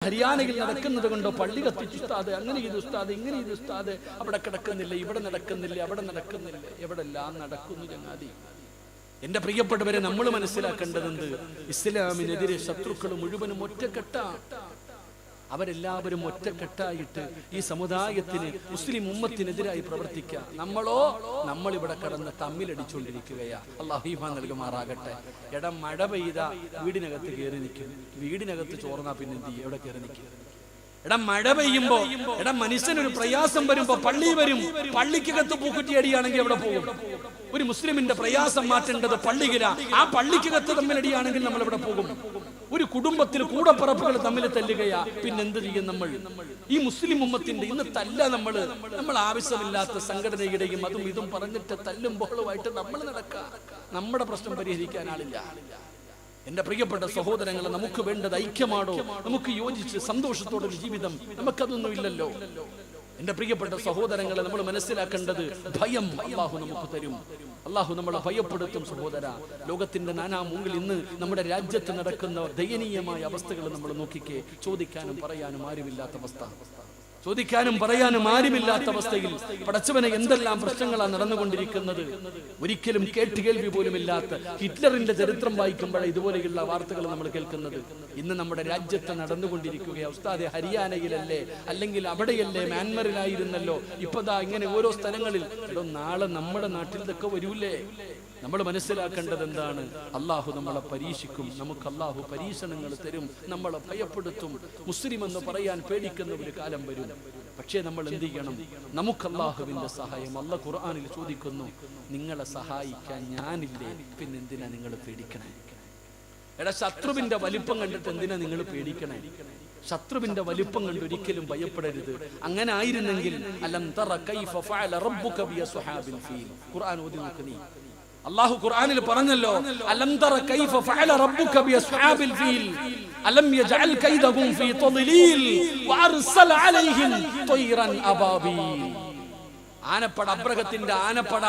ഹരിയാനയിൽ നടക്കുന്നത് കൊണ്ടോ പള്ളി കത്തിച്ചു ഉസ്താദ്, അങ്ങനെ ഇത് ഉസ്താദ്, ഇങ്ങനെ ഇത് ഉസ്താദ്, അവിടെ കിടക്കുന്നില്ല, ഇവിടെ നടക്കുന്നില്ല, അവിടെ നടക്കുന്നില്ല, എവിടെല്ലാം നടക്കുന്നു ചങ്ങാതി. എന്റെ പ്രിയപ്പെട്ടവരെ, നമ്മൾ മനസ്സിലാക്കേണ്ടതെന്ത്? ഇസ്ലാമിനെതിരെ ശത്രുക്കൾ മുഴുവനും ഒറ്റക്കെട്ടാണ്. അവരെല്ലാവരും ഒറ്റക്കെട്ടായിട്ട് ഈ സമുദായത്തിന്, മുസ്ലിം ഉമ്മത്തിനെതിരായി പ്രവർത്തിക്കുക. നമ്മളിവിടെ കിടന്ന് തമ്മിലടിച്ചുകൊണ്ടിരിക്കുകയാ. അല്ലാഹു ഈമാൻ നൽകുമാറാകട്ടെ. എടാ, മഴ പെയ്ത വീടിനകത്ത് കയറി നിൽക്കും, വീടിനകത്ത് ചോർന്നാ പിന്നെ എന്ത് ചെയ്യും? എവിടെ കയറി നിൽക്കും? എടാ, മഴ പെയ്യുമ്പോ, എടാ മനുഷ്യനൊരു പ്രയാസം വരുമ്പോ പള്ളി വരും, പള്ളിക്കകത്ത് പൂക്കുറ്റി അടിയാണെങ്കിൽ എവിടെ പോകും? ഒരു മുസ്ലിമിന്റെ പ്രയാസം മാറ്റേണ്ടത് പള്ളിയില, ആ പള്ളിക്കകത്ത് തമ്മിലടിയാണെങ്കിൽ നമ്മൾ എവിടെ പോകും? ഒരു കുടുംബത്തിൽ കൂടപ്പറപ്പുകൾ തമ്മിൽ തല്ലുകയാ, പിന്നെന്ത് ചെയ്യും നമ്മൾ? ഈ മുസ്ലിം ഉമ്മത്തിന്റെ ഇന്ന് തല്ല നമ്മൾ ആവശ്യമില്ലാത്ത സംഘടനയുടെയും അതും ഇതും പറഞ്ഞിട്ട് തല്ലും ബഹളുമായിട്ട് നമ്മൾ നടക്കുക. നമ്മുടെ പ്രശ്നം പരിഹരിക്കാൻ ആളില്ല. എന്റെ പ്രിയപ്പെട്ട സഹോദരങ്ങളെ, നമുക്ക് വേണ്ടത് ഐക്യമാണോ? നമുക്ക് യോജിച്ച് സന്തോഷത്തോടെ ഒരു ജീവിതം? നമുക്കതൊന്നും ഇല്ലല്ലോ. എന്റെ പ്രിയപ്പെട്ട സഹോദരങ്ങളെ, നമ്മൾ മനസ്സിലാക്കേണ്ടത് ഭയം അല്ലാഹു നമുക്ക് തരും. അല്ലാഹു നമ്മളെ ഭയപ്പെടുത്തും. സഹോദര, ലോകത്തിന്റെ നാനാമൂങ്കിൽ ഇന്ന് നമ്മുടെ രാജ്യത്ത് നടക്കുന്ന ദയനീയമായ അവസ്ഥകൾ നമ്മൾ നോക്കിക്കേ. ചോദിക്കാനും പറയാനും ആരുമില്ലാത്ത അവസ്ഥ, ചോദിക്കാനും പറയാനും ആരുമില്ലാത്ത അവസ്ഥയിൽ പടച്ചവനെ എന്തെല്ലാം പ്രശ്നങ്ങളാണ് നടന്നുകൊണ്ടിരിക്കുന്നത്. ഒരിക്കലും കേട്ടുകേൾവി പോലുമില്ലാത്ത ഹിറ്റ്ലറിന്റെ ചരിത്രം വായിക്കുമ്പോഴേ ഇതുപോലെയുള്ള വാർത്തകൾ നമ്മൾ കേൾക്കുന്നത്. ഇന്ന് നമ്മുടെ രാജ്യത്ത് നടന്നുകൊണ്ടിരിക്കുകയാണ്. ഉസ്താദെ, ഹരിയാനയിലല്ലേ, അല്ലെങ്കിൽ അവിടെയല്ലേ, മ്യാൻമറിലായിരുന്നല്ലോ, ഇപ്പതാ ഇങ്ങനെ ഓരോ സ്ഥലങ്ങളിൽ. നാളെ നമ്മുടെ നാട്ടിൽ ഇതൊക്കെ വരൂലേ? നമ്മൾ മനസ്സിലാക്കേണ്ടത് എന്താണ്? അള്ളാഹു നമ്മളെ പരീക്ഷിക്കും. നമുക്ക് അള്ളാഹു പരീക്ഷണങ്ങൾ തരും, നമ്മളെ ഭയപ്പെടുത്തും. മുസ്ലിം എന്ന് പറയാൻ പേടിക്കുന്ന ഒരു കാലം വരും. പക്ഷേ നമ്മൾ എന്ത് ചെയ്യണം? നമുക്ക് അള്ളാഹുവിന്റെ സഹായം. അല്ലാഹു ഖുർആനിൽ ചോദിക്കുന്നു, നിങ്ങളെ സഹായിക്കാൻ ഞാനില്ലേ, പിന്നെന്തിനാ നിങ്ങൾ പേടിക്കണേ? എടാ, ശത്രുവിന്റെ വലിപ്പം കണ്ടിട്ട് എന്തിനാ നിങ്ങൾ പേടിക്കണേ? ശത്രുവിന്റെ വലിപ്പം കണ്ട് ഒരിക്കലും ഭയപ്പെടരുത്. അങ്ങനെ ആയിരുന്നെങ്കിൽ അലം തറ കൈഫ ഫഅല റബ്ബുക ബിഅസ്ഹാബിൽ ഫീൽ, ഖുർആൻ ഓതി നോക്ക് നീ. അല്ലാഹു ഖുർആനിൽ പറഞ്ഞല്ലോ, അലം തറ കൈഫ ഫഅല റബ്ബുക ബിഅസ്ഹാബിൽ ഫീൽ അലം യജഅൽ കൈദഹും ഫീ തദ്ലീൽ വഅർസല അലൈഹിം ത്വയ്റൻ അബാബീൽ. ആനപ്പട, അബ്രഹത്തിന്റെ ആനപ്പട,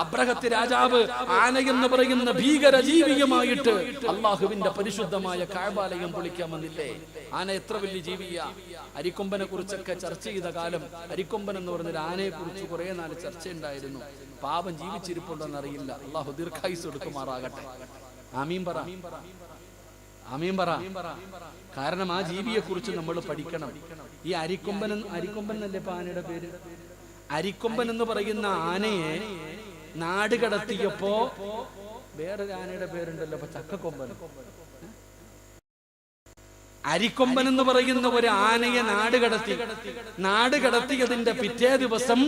അബ്രഹത്ത് രാജാവ് ആനയെന്ന് പറയുന്ന ഭീകര ജീവിയുമായിട്ട് അള്ളാഹുവിന്റെ പരിശുദ്ധമായ കഅബാലയം പൊളിക്കാൻ വന്നില്ലേ? ആന എത്ര വലിയ ജീവിയാ! അരിക്കൊമ്പനെ കുറിച്ചൊക്കെ ചർച്ച ചെയ്ത കാലം. അരിക്കൊമ്പൻ എന്ന് പറഞ്ഞൊരു ആനയെ കുറിച്ച് കുറെ നാൾ ചർച്ചയുണ്ടായിരുന്നു. പാപം ജീവിച്ചിരിപ്പുണ്ടെന്ന് അറിയില്ല. അള്ളാഹു ദീർഘായുസ് കൊടുക്കുമാറാകട്ടെ. ആമീൻ പറ, ആമീൻ പറ. കാരണം ആ ജീവിയെ കുറിച്ച് നമ്മൾ പഠിക്കണം. ഈ അരിക്കൊമ്പൻ എന്നല്ലേ ഇപ്പൊ ആനയുടെ പേര്? അരിക്കൊമ്പൻ എന്ന് പറയുന്ന ആനയെ നാട് കടത്തിയപ്പോ വേറൊരു ആനയുടെ പേരുണ്ടല്ലോ, അപ്പൊ ചക്കക്കൊമ്പൻ. അരിക്കൊമ്പൻ എന്ന് പറയുന്ന ഒരു ആനയെ നാട് കടത്തിയതിന്റെ പിറ്റേ ദിവസം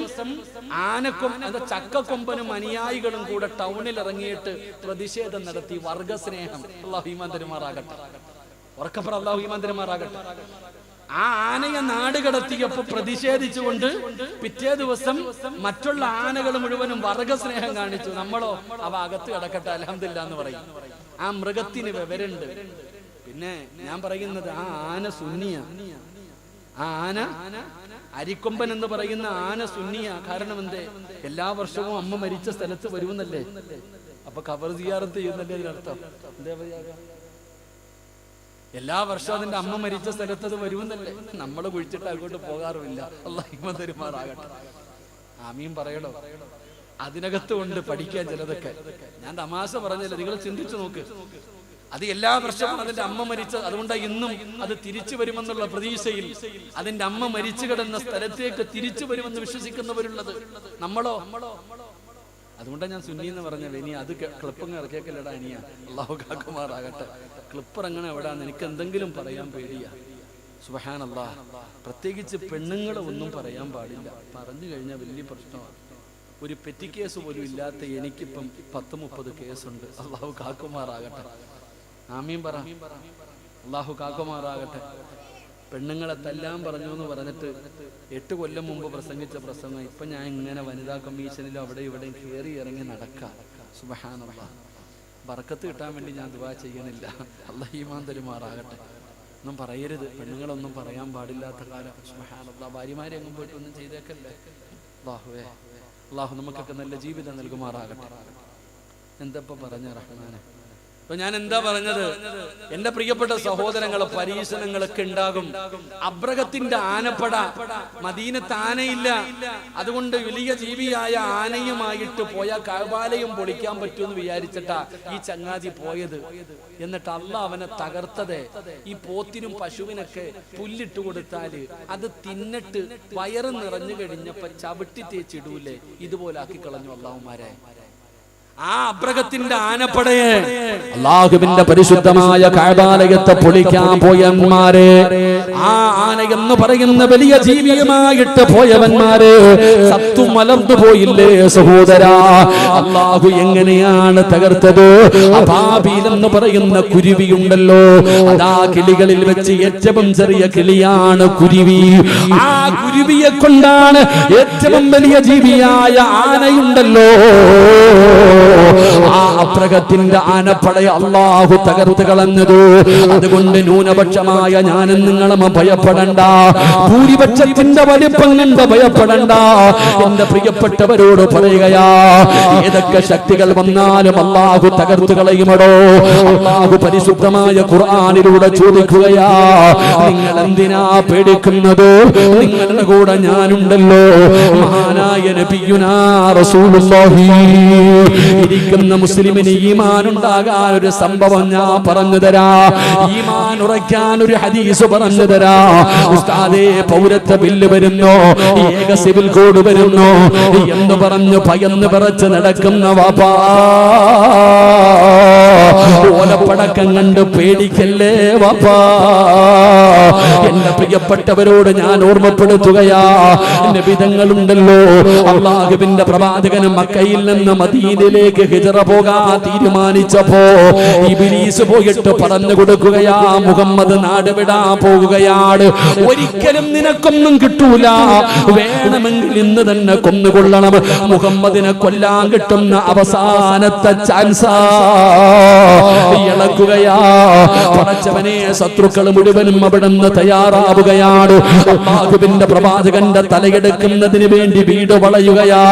ചക്കക്കൊമ്പനും അനുയായികളും കൂടെ ടൗണിൽ ഇറങ്ങിയിട്ട് പ്രതിഷേധം നടത്തി. വർഗസ്നേഹം. അല്ലാഹു ഈമാൻ തരുമാറാകട്ടെ. ഉറക്കപ്പുറം അല്ലാഹു ഈമാൻ തരുമാറാകട്ടെ. ആ ആനയെ നാട് കടത്തിയപ്പോ പ്രതിഷേധിച്ചുകൊണ്ട് പിറ്റേ ദിവസം മറ്റുള്ള ആനകൾ മുഴുവനും വർഗസ്നേഹം കാണിച്ചു. നമ്മളോ അവ അകത്ത് കിടക്കട്ടെ അൽഹംദുലില്ലാ എന്ന് പറയും. ആ മൃഗത്തിന് വിവരണ്ട്. പിന്നെ ഞാൻ പറയുന്നത്, ആ ആന സുന്നിയ. ആ ആന, അരിക്കൊമ്പൻ എന്ന് പറയുന്ന ആന സുന്നിയ. കാരണം എന്തേ? എല്ലാ വർഷവും അമ്മ മരിച്ച സ്ഥലത്ത് വരുമെന്നല്ലേ? അപ്പൊ ഖബർ സിയാറത്ത് ചെയ്യുന്നല്ലേ അതിനർത്ഥം? എന്താ പറയാ? എല്ലാ വർഷവും അതിന്റെ അമ്മ മരിച്ച സ്ഥലത്ത് അത് വരുമെന്നല്ലേ? നമ്മൾ കുഴിച്ചിട്ട് അങ്ങോട്ട് പോകാറുമില്ല. അല്ലാഹു ഈമാൻ തരുമാറാകട്ടെ. ആമീൻ പറയണോ? അതിനകത്ത് കൊണ്ട് പഠിക്കാൻ ചിലതൊക്കെ. ഞാൻ തമാശ പറഞ്ഞില്ല, നിങ്ങൾ ചിന്തിച്ചു നോക്ക്. അത് എല്ലാ വർഷവും അതിന്റെ അമ്മ മരിച്ച, അതുകൊണ്ട് ഇന്നും അത് തിരിച്ചു വരുമെന്നുള്ള പ്രതീക്ഷയിൽ അതിന്റെ അമ്മ മരിച്ചു കിടന്ന സ്ഥലത്തേക്ക് തിരിച്ചു വരുമെന്ന് വിശ്വസിക്കുന്നവരുള്ളത്. നമ്മളോ? അതുകൊണ്ടാണ് ഞാൻ സുന്നി എന്ന് പറഞ്ഞത്. ഇനി അത് ക്ലിപ്പങ്ങ് ഇറക്കിയേക്കല്ലടാ അനിയ. അല്ലാഹു കാക്കുമാറാകട്ടെ. ക്ലിപ്പ് ഇറങ്ങണ എവിടാന്ന് എനിക്ക് എന്തെങ്കിലും പറയാൻ പേടിയാ. സുബ്ഹാനല്ലാഹ്. പ്രത്യേകിച്ച് പെണ്ണുങ്ങളെ ഒന്നും പറയാൻ പാടില്ല. പറഞ്ഞു കഴിഞ്ഞാൽ വലിയ പ്രശ്നമാണ്. ഒരു പെറ്റി കേസ് പോലും ഇല്ലാത്ത എനിക്കിപ്പം 10-30 കേസുണ്ട്. അല്ലാഹു കാക്കുമാറാകട്ടെ. ആമീൻ പറ. അല്ലാഹു കാക്കുമാറാകട്ടെ. പെണ്ണുങ്ങളെ തല്ലാൻ പറഞ്ഞു എന്ന് പറഞ്ഞിട്ട് 8 കൊല്ലം മുമ്പ് പ്രസംഗിച്ച പ്രസംഗം ഇപ്പൊ ഞാൻ ഇങ്ങനെ വനിതാ കമ്മീഷനിലും അവിടെ ഇവിടെയും കയറി ഇറങ്ങി നടക്കാം. സുബ്ഹാനല്ലാഹ്. ബർക്കത്ത് കിട്ടാൻ വേണ്ടി ഞാൻ ദുആ ചെയ്യണില്ല. അല്ലാഹു ഈമാൻ തരുമാറാകട്ടെ. ഒന്നും പറയരുത്, പെണ്ണുങ്ങളൊന്നും പറയാൻ പാടില്ലാത്ത കാലം. സുബ്ഹാനല്ലാഹ്. ഭാര്യമാരെ എങ്ങും പോയിട്ടൊന്നും ചെയ്തേക്കല്ലേ. അല്ലാഹുവേ, അല്ലാഹു നമുക്കൊക്കെ നല്ല ജീവിതം നൽകുമാറാകട്ടെ. എന്തപ്പോ പറഞ്ഞ റഹ്മാനെ? ഞാൻ എന്താ പറഞ്ഞത്? എന്റെ പ്രിയപ്പെട്ട സഹോദരങ്ങളെ, പരീക്ഷണങ്ങളൊക്കെ ഉണ്ടാകും. അബ്രഹത്തിന്റെ ആനപ്പട, മദീനത്ത് ആനയില്ല, അതുകൊണ്ട് വലിയ ജീവിയായ ആനയുമായിട്ട് പോയ കഅബാലയം പൊളിക്കാൻ പറ്റുമെന്ന് വിചാരിച്ചിട്ടാ ഈ ചങ്ങാതി പോയത്. എന്നിട്ട് അല്ലാഹ് അവനെ തകർത്തത്. ഈ പോത്തിനും പശുവിനൊക്കെ പുല്ലിട്ട് കൊടുത്താല് അത് തിന്നിട്ട് വയറ് നിറഞ്ഞു കഴിഞ്ഞപ്പോ ചവിട്ടി തേച്ചിടൂലേ, ഇതുപോലെ ആക്കി കളഞ്ഞു അല്ലാഹുമാരെ. ആ അബ്രഹത്തിന്റെ ആനപ്പടയെ അല്ലാഹുവിന്റെ പരിശുദ്ധമായ കഅബാലയത്തെ പൊളിക്കാൻ പോയവന്മാരെ, ആ ആന എന്ന് പറയുന്ന വലിയ ജീവിയുമായിട്ട് പോയവന്മാരെ സത്തു മലർന്നു പോയില്ലേ സഹോദരാ? അല്ലാഹു എങ്ങനെയാണ് തകർത്തത്? അബാബീൽ എന്ന് പറയുന്ന കുരുവിയുണ്ടല്ലോ, അതാ കിളികളിൽ വെച്ച് ഏറ്റവും ചെറിയ കിളിയാണ് കുരുവി. ആ കുരുവിയെ കൊണ്ടാണ് ഏറ്റവും വലിയ ജീവിയായ ആനയുണ്ടല്ലോ, ആ അബ്രഹത്തിന്റെ ആനപ്പടയെ അല്ലാഹു തകർത്ത് കളഞ്ഞത്. അതുകൊണ്ട് ന്യൂനപക്ഷമായ ഞാനും നിങ്ങളും ഭയപ്പെടണ്ട, ഭൂരിപക്ഷത്തിന്റെ വലിപ്പം കണ്ട് ഭയപ്പെടണ്ട. എന്റെ പ്രിയപ്പെട്ടവരോട് പറയുകയാ, ഏതൊക്കെ ശക്തികൾ വന്നാലും അല്ലാഹു തകർത്ത് കളയുമടോ. അല്ലാഹു പരിശുദ്ധമായ ഖുർആനിലൂടെ ചോദിക്കുകയാ, നിങ്ങൾ എന്തിനാ പേടിക്കുന്നത്? നിങ്ങളുടെ കൂടെ ഞാനുണ്ടല്ലോ. മഹാനായ നബിയുനാ റസൂലുള്ളാഹി ഇരിക്കുന്ന മുസ്ലിമിന് ഈമാൻ ഉണ്ടാകാൻ ഒരു സംഭവം ഞാൻ പറഞ്ഞു തരാ, ഈമാൻ ഉറയ്ക്കാൻ ഒരു ഹദീസ് പറഞ്ഞു തരാ. ഉസ്താദേ, പൗരത്വ ബില്ല് വരുന്നു, ഏക സിവിൽ കോഡ് വരുന്നു എന്ന് പറഞ്ഞു ഭയന്ന് വിറച്ച് നടക്കുന്ന വാപ്പാ, ഓലപ്പടക്കം കണ്ട് പേടിക്കല്ലേ വാപ്പാ. എന്റെ പ്രിയപ്പെട്ടവരോട് ഞാൻ ഓർമ്മപ്പെടുത്തുകയാ, നബിതങ്ങളുണ്ടല്ലോ, അല്ലാഹുവിന്റെ പ്രവാചകനും മക്കയിൽ നിന്ന് മദീനയിലേക്ക് ഹിജ്റ പോകാൻ തീരുമാനിച്ചപ്പോ ഇബ്ലീസ് പോയിട്ട് പറഞ്ഞു കൊടുക്കുകയാ, മുഹമ്മദ് നാട് വിടാൻ പോവുകയാണ്, ഒരിക്കലും നിനക്കൊന്നും കിട്ടൂല, വേണമെങ്കിൽ ഇന്ന് തന്നെ കൊന്നുകൊള്ളണം. മുഹമ്മദിനെ കൊല്ലാൻ കിട്ടുന്ന അവസാനത്തെ ചാൻസാ ഇളക്കുകയാ. പടച്ചവനെ, ശത്രുക്കൾ മുഴുവനും അവിടുന്ന് തയ്യാറാവുകയാണ്. അല്ലാഹുവിന്റെ പ്രവാചകന്റെ തലയെടുക്കുന്നതിന് വേണ്ടി വീട് വളയുകയാ.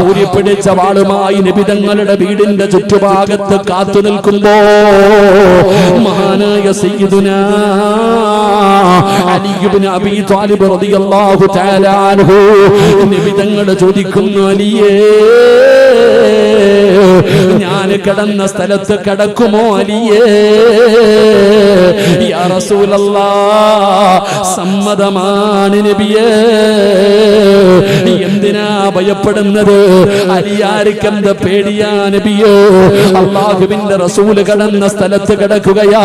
ഊരിപ്പിടിച്ച വാളുമായി നബിതങ്ങളുടെ വീടിന്റെ ചുറ്റുഭാഗത്ത് കാത്തു നിൽക്കുമ്പോ മഹാനായ സയ്യിദുനാ അലി ഇബ്നു അബീ ത്വാലിബ് റളിയല്ലാഹു തആല അൻഹു നബിതങ്ങൾ ചോദിക്കുന്നു, അലിയേ, ഞാൻ കിടന്ന സ്ഥലത്ത് കിടക്കുമോ അലിയേ? യാ റസൂലല്ലാഹ്, സമ്മതമാണ് നബിയേ. എന്തിനാ ഭയപ്പെടുന്നത്? അലിയാർക്കെന്ത് പേടിയാ നബിയോ? അല്ലാഹുവിന്റെ റസൂല് കിടന്ന സ്ഥലത്ത് കിടക്കുകയാ.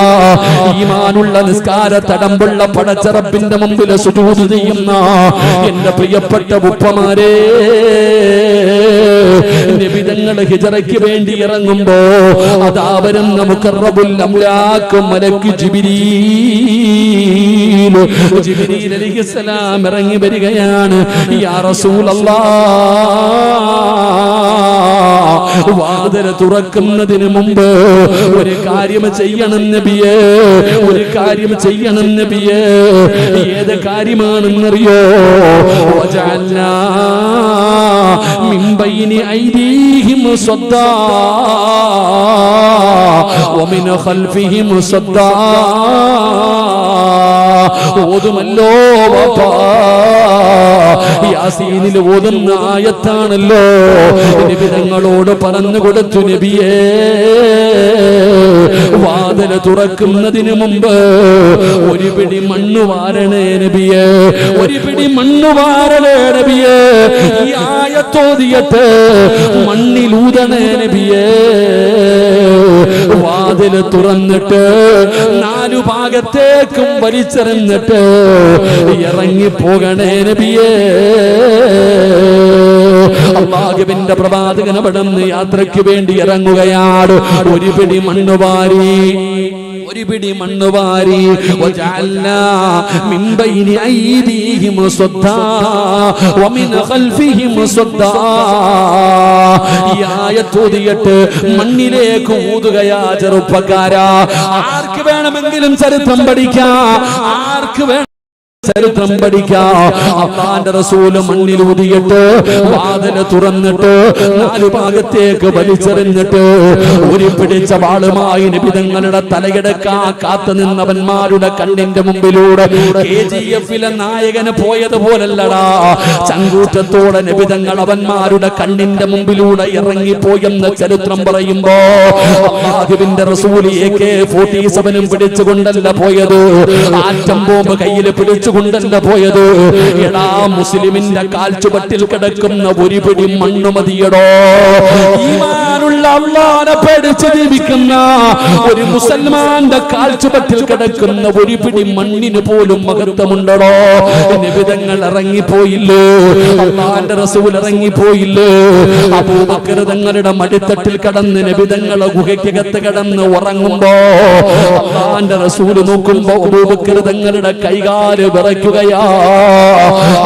ഈമാനുള്ള നിസ്കാര തടമ്പുള്ള പടച്ച റബ്ബിന്റെ മുമ്പിൽ സുജൂദ് ചെയ്യുന്ന എന്റെ പ്രിയപ്പെട്ട ഉപ്പമാരെ, നബിതങ്ങൾ ഹിജ്റയ്ക്ക് വേണ്ടി ഇറങ്ങുമ്പോ അതാ വരുന്ന മുഖറബുൽ അംലാക്ക് മലക്ക് ജിബ്രീൽ അലൈഹിസ്സലാം ഇറങ്ങി വരികയാണ്. യാ റസൂലല്ലാഹ്, വാതിൽ തുറക്കുന്നതിന് മുമ്പ് ഒരു കാര്യം ചെയ്യണം നബിയേ, ഒരു കാര്യം ചെയ്യണം നബിയേ. ഏത് കാര്യമാണെന്നറിയോ? വജഅൽനാ മിൻ ബൈനി ഐദീഹിം സദ്ദാ വമിൻ ഖൽഫിഹിം സദ്ദാ. ഓതുമല്ലോ വാപ്പാ, യാസീനിൽ ഓതുന്ന ആയത്താണല്ലോ. നബിതങ്ങളോട് പറഞ്ഞു കൊടുത്തു, നബിയേ, വാതിൽ തുറക്കുന്നതിന് മുമ്പ് ഒരു പിടി മണ്ണ് വാരണേ നബിയേ, ഒരു പിടി മണ്ണ് വാരണേ നബിയേ. ഈ ആയത്തോതിയിട്ട് മണ്ണിലൂതണേ നബിയേ. വാതിൽ തുറന്നിട്ട് നാലു ഭാഗത്തേക്കും വലിച്ചെറിഞ്ഞിട്ട് ഇറങ്ങിപ്പോകണേ നബിയേ. അല്ലാഹുവിന്റെ പ്രവാചകൻ അവിടുന്ന് യാത്രയ്ക്ക് വേണ്ടി ഇറങ്ങുകയാണ്. ഒരു പിടി മണ്ണ് വാരി, ഒരു പിടി മണ്ണ് വാരി. വജഅൽനാ മിൻ ബൈനി ഐദീഹിം സദ്ദാ വമിൻ ഖൽഫിഹിം സദ്ദാ. ഈ ആയത്തോതിയിട്ട് മണ്ണിലേക്ക് ഊതുകയാ ചെറുപ്പക്കാരാ. ആർക്ക് വേണമെങ്കിലും ചരിത്രം പഠിക്കാം, ആർക്ക് വേണം ചരിത്രം പഠിക്കാം. അല്ലാഹുവിന്റെ റസൂല് മണ്ണിൽ ഊതിയിട്ട് വാതില് തുറന്നിട്ട് നാലു ഭാഗത്തേക്ക് വലിച്ചെറിഞ്ഞിട്ട് ഒരു പിടിച്ച വാളുമായി നബി തങ്ങളുടെ തലയെടുക്കാൻ കാത്തു നിന്നവന്മാരുടെ കണ്ണിന്റെ മുമ്പിലൂടെ KGF-ലെ നായകന് പോയതുപോലല്ലടാ, ചങ്കൂറ്റത്തോടെ നബി തങ്ങൾ അവന്മാരുടെ കണ്ണിന്റെ മുമ്പിലൂടെ ഇറങ്ങിപ്പോയെന്ന് ചരിത്രം പറയുമ്പോ അല്ലാഹുവിന്റെ റസൂൽ AK-47 പിടിച്ചുകൊണ്ടല്ല പോയത്, ആറ്റം ബോംബ് കയ്യിൽ പിടിച്ചുകൊണ്ടല്ല പോയത്. എടാ, മുസ്ലിമിന്റെ കാൽച്ചുവട്ടിൽ കിടക്കുന്ന ഒരു പിടി മണ്ണ് മതിയടോ. ഈമാനുള്ള അല്ലാഹുവിനെ പേടിച്ച് ജീവിക്കുന്ന ഒരു മുസൽമാന്റെ കാൽച്ചുവട്ടിൽ കിടക്കുന്ന ഒരു പിടി മണ്ണിന് പോലും മഹത്വമുണ്ടോ? നിബിധങ്ങൾ ഇറങ്ങിപ്പോയില്ലേ, അല്ലാഹുവിന്റെ റസൂൽ ഇറങ്ങിപ്പോയില്ലേ? അബൂബക്കർ തങ്ങളുടെ മടിത്തട്ടിൽ കടന്ന് നിബിധങ്ങളെ ഗുഹയ്ക്കകത്ത് കടന്ന് ഉറങ്ങുമ്പോ അല്ലാഹുവിന്റെ റസൂൽ നോക്കുമ്പോ അബൂബക്കർ തങ്ങളുടെ കൈകാല് വിറയ്ക്കുകയാ.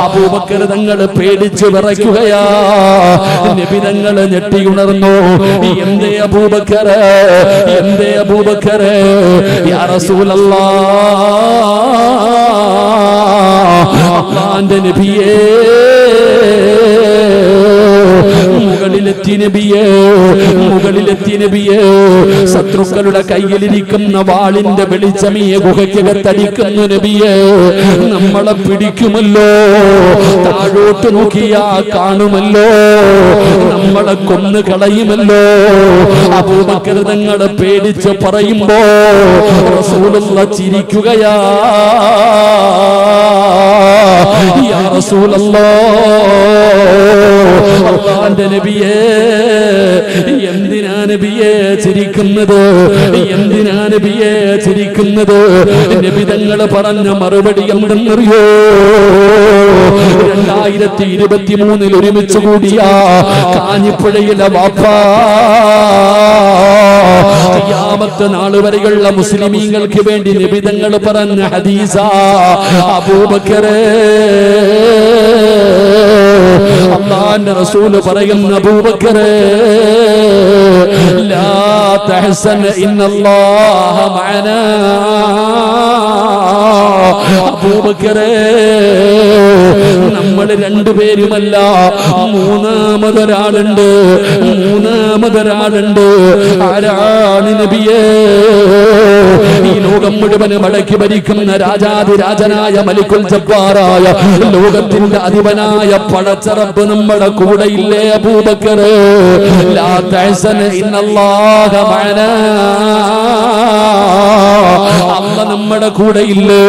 അബൂബക്കർ തങ്ങൾ പേടിച്ച് വിറയ്ക്കുകയാ. നിബിധങ്ങൾ ഞെട്ടിയുണർന്നു. എന്തേ അബൂബക്കർ, എന്തേ അബൂബക്കർ? യാ റസൂലല്ലാഹ്, അല്ലാഹുവിന്റെ നബിയേ, മുകളിലെത്തി നബിയേ, മുകളിലെത്തി നബിയേ. ശത്രുക്കളുടെ കയ്യിലിരിക്കുന്ന വാളിന്റെ വെളിച്ചമേ ഗുഹയ്ക്കകത്തടിക്കുന്നു നബിയേ. നമ്മളെ പിടിക്കുമല്ലോ, താഴോട്ട് നോക്കിയാ കാണുമല്ലോ, നമ്മളെ കൊന്നു കളയുമല്ലോ. അബൂബക്കർ തങ്ങളെ പേടിച്ച് പറയുമ്പോ റസൂലുള്ളാഹി ചിരിക്കുകയാ. യാ റസൂലല്ലാഹ്, അല്ലാഹുവിന്റെ നബിയേ, എന്തിനാ നബിയേ ചിരിക്കുന്നത്? എന്തിനാ നബിയേ ചിരിക്കുന്നത്? നബി തങ്ങൾ പറഞ്ഞ മറുപടി എന്തെന്നറിയോ? 2023 ഒരുമിച്ച് കൂടിയ കാഞ്ഞിപ്പുഴയിലെ വാപ്പാ, ഖിയാമത്ത് നാൾ വരെയുള്ള മുസ്ലിമീങ്ങൾക്ക് വേണ്ടി നബി തങ്ങൾ പറഞ്ഞ ഹദീസാ. അബൂബക്കറേ, അല്ലാഹുവിന്റെ റസൂൽ പറയുന്ന അബൂബക്കറേ, ലാ തഹ്സൻ ഇന്നല്ലാഹ മഅനാ. അബൂബക്കറേ, നമ്മൾ രണ്ടുപേരുമല്ല, മൂന്നാമതൊരാളുണ്ട്, മൂന്നാമതൊരാളുണ്ട്. ആരാണ് നബിയേ? ഈ ലോകം മുഴുവൻ മടക്കി ഭരിക്കുന്ന രാജാതിരാജനായ മലിക്കുൽ ജബ്ബാറായ ലോകത്തിന്റെ അധിപനായ പടച്ച റബ്ബ് നമ്മുടെ കൂടെയില്ലേ അബൂബക്കറേ? ലാ തഹ്സൻ ഇന്നല്ലാഹ മഅനാ. അല്ലാഹ് നമ്മുടെ കൂടെയില്ലേ,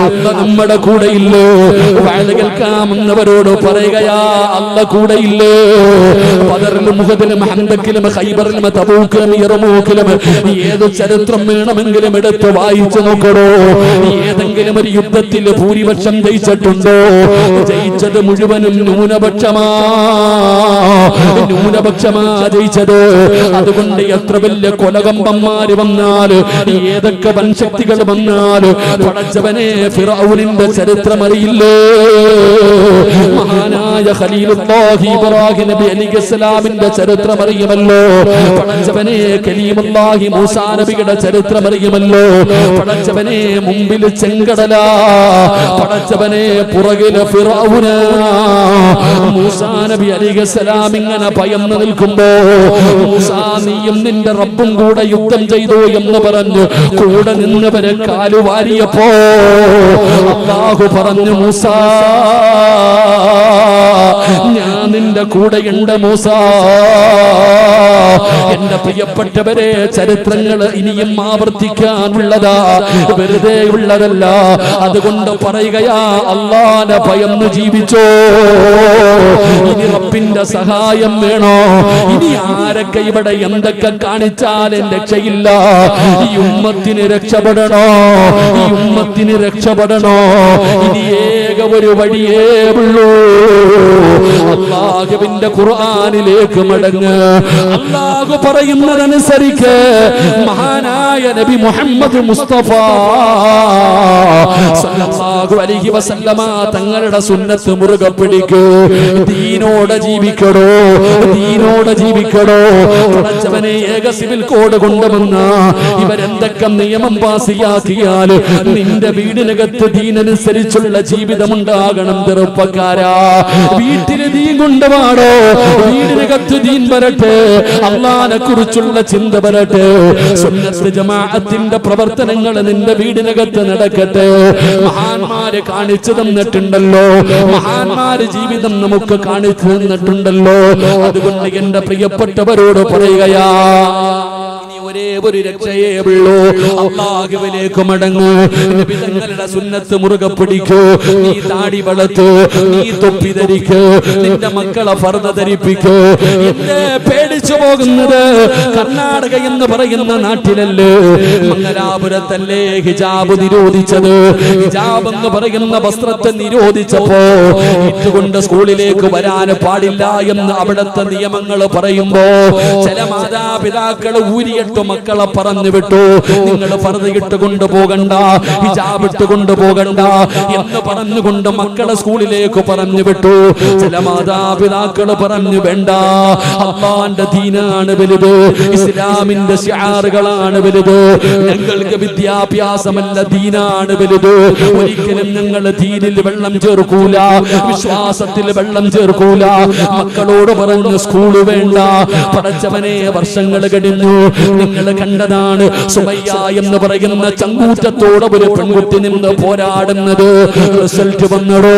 അല്ലാഹ് നമ്മുടെ കൂടെയില്ലേ? വഅദ കേൾക്കാമെന്നവരോട് പറയുകയാ, അല്ലാഹ് കൂടെയില്ലേ? ബദറിലും ഉഹദിലും ഹന്തക്കിലും ഖൈബറിലും തബൂക്കിലും യർമൂക്കിലും ഏത് ചരിത്രം വേണമെങ്കിലും എടുത്ത് വായിച്ചു നോക്കണോ. ഏതെങ്കിലും ഒരു യുദ്ധത്തിൽ ഭൂരിപക്ഷം ജയിച്ചിട്ടുണ്ടോ? ജയിച്ചത് മുഴുവനും ന്യൂനപക്ഷമാ, ന്യൂനപക്ഷമാ ജയിച്ചത്. അതുകൊണ്ട് എത്ര വലിയ കൊലകമ്പന്മാര് വന്നാല്, ഏതൊക്കെ വൻശക്തികൾ വന്നാല്, പടച്ചവനെ ഫിറഔനിന്റെ ചരിത്രം അറിയില്ലേ? മഹാനായ ഖലീലുല്ലാഹി ഇബ്രാഹിം നബി അലൈഹിസ്സലാമിന്റെ ചരിത്രം അറിയുമല്ലോ. പടച്ചവനെ കലീമുല്ലാഹി മൂസാ നബിയുടെ ചരിത്രം അറിയുമല്ലോ. പടച്ചവനെ മുമ്പിൽ ചെങ്കടല, പടച്ചവനെ പുറകില് ഫിറഔന. മൂസാ നബി അലൈഹിസ്സലാം ഇങ്ങനെ ഭയന്ന് നിൽക്കുമ്പോ, മൂസാ നീയും നിന്റെ റബ്ബും കൂടെ യുദ്ധം ചെയ്തു എന്ന് പറഞ്ഞു കൂടെ നിന്നവരെ കാലുവാരിയപ്പോ അല്ലാഹു പറഞ്ഞു, മൂസാ ഞാൻ നിന്റെ കൂടെയുണ്ട് മൂസാ. എന്റെ പ്രിയപ്പെട്ടവരെ, ചരിത്രങ്ങൾ ഇനിയും ആവർത്തിക്കാനുള്ളതാ, വെറുതെ ഉള്ളതല്ല. അതുകൊണ്ട് പറയുകയാ, അല്ലാഹുവിനെ ഭയന്ന് ജീവിച്ചോ. ഇനി റബ്ബിന്റെ സഹായം വേണോ? ഇനി ആരൊക്കെ ഇവിടെ എന്തൊക്കെ കാണിച്ചാലും രക്ഷയില്ല. ഈ ഉമ്മത്തിന് രക്ഷപ്പെടണോ, ഈ ഉമ്മത്തിന് രക്ഷപ്പെടണോ? ഇനി ഏക ഒരു വഴിയേ ഉള്ളൂ. അല്ലാഹുവിന്റെ ഖുർആനിലേക്ക് മടങ്ങ്. അല്ലാഹു പറയുന്നതനുസരിച്ച് മഹാനായ നബി മുഹമ്മദ് മുസ്തഫ സല്ലല്ലാഹു അലൈഹി വസല്ലമ തങ്ങളുടെ സുന്നത്ത് മുറുകെ പിടിക്കൂ. ദീനോടെ ജീവിക്കടോ, ദീനോടെ ജീവിക്കടോ. പടച്ചവനെ ഏക സിവിൽ കോഡ് കൊണ്ടുവന്ന ഇവരെന്തൊക്കെ നിയമം പാസിയാക്കിയാൽ നിന്റെ വീടിനകത്ത് ദീനനുസരിച്ചുള്ള ജീവിതമുണ്ടാകണം. ചെറുപ്പക്കാരാ, വീട്ടില് ദീൻ കൊണ്ടുവാടോ, വീടിനകത്ത് ദീൻ വരട്ടെ, അള്ളാനെ കുറിച്ചുള്ള ചിന്ത വരട്ടെ, സുന്നത്ത് ജമാഅത്തിന്റെ പ്രവർത്തനങ്ങൾ നിന്റെ വീടിനകത്ത് നടക്കട്ടെ. മഹാന്മാര് കാണിച്ചു തന്നിട്ടുണ്ടല്ലോ, മഹാന്മാര് ജീവിതം നമുക്ക് കാണിച്ചു തന്നിട്ടുണ്ടല്ലോ. അതുകൊണ്ട് എന്റെ പ്രിയപ്പെട്ടവരോട് പറയുകയാ, ഒരേ ഒരു രക്ഷയേ ഉള്ളൂ. അല്ലാഹുവിലേക്ക് മടങ്ങൂ. നബി തങ്ങളുടെ സുന്നത്ത് മുറുകെ പിടിക്കൂ. നീ താടി വളർത്തൂ, നീ തൊപ്പി ധരിക്കൂ, നിന്റെ മക്കളെ ഫർദ ധരിപ്പിക്കൂ. എന്നെ പേടിച്ചു പോകുന്നത് കർണാടക എന്ന് പറയുന്ന നാട്ടിലല്ലേ, മംഗലാപുരത്തല്ലേ ഹിജാബ് നിരോധിച്ചത്. ഹിജാബ് എന്ന് പറയുന്ന വസ്ത്രത്തെ നിരോധിച്ചപ്പോ ഇട്ടുകൊണ്ട് സ്കൂളിലേക്ക് വരാൻ പാടില്ല എന്ന് അവിടുത്തെ നിയമങ്ങൾ പറയുമ്പോ ചില മാതാപിതാക്കൾ ഊരിയിട്ട് മക്കളെ പറഞ്ഞു വിട്ടു. നിങ്ങൾ ഫർദ ഇട്ട് കൊണ്ടുപോകണ്ട, ഹിജാബ് ഇട്ട് കൊണ്ടുപോകണ്ട എന്ന് പറഞ്ഞുകൊണ്ട് മക്കളെ സ്കൂളിലേക്ക് പറഞ്ഞു വിട്ടു. ചില മാതാപിതാക്കൾ പറഞ്ഞു വേണ്ട, അല്ലാഹുവിന്റെ ദീനാണ് വലുത്, ഇസ്ലാമിന്റെ ശിആറുകളാണ് വലുത്, ഞങ്ങൾക്ക് വിദ്യാഭ്യാസമല്ല ദീനാണ് വലുത്. ഒരിക്കലും ഞങ്ങൾ ദീനിൽ വെള്ളം ചേർക്കൂല, വിശ്വാസത്തിൽ വെള്ളം ചേർക്കൂല. മക്കളോട് പറഞ്ഞു സ്കൂള് വേണ്ട. പടച്ചവനെ, വർഷങ്ങൾ കഴിഞ്ഞു. നിങ്ങൾ കണ്ടതാണ് സുമയ്യ എന്ന് പറയുന്ന ചങ്കൂറ്റത്തോടെ ഒരു പെൺകുട്ടി നിന്ന് പോരാടുന്നത്. റിസൾട്ട് വന്നടോ,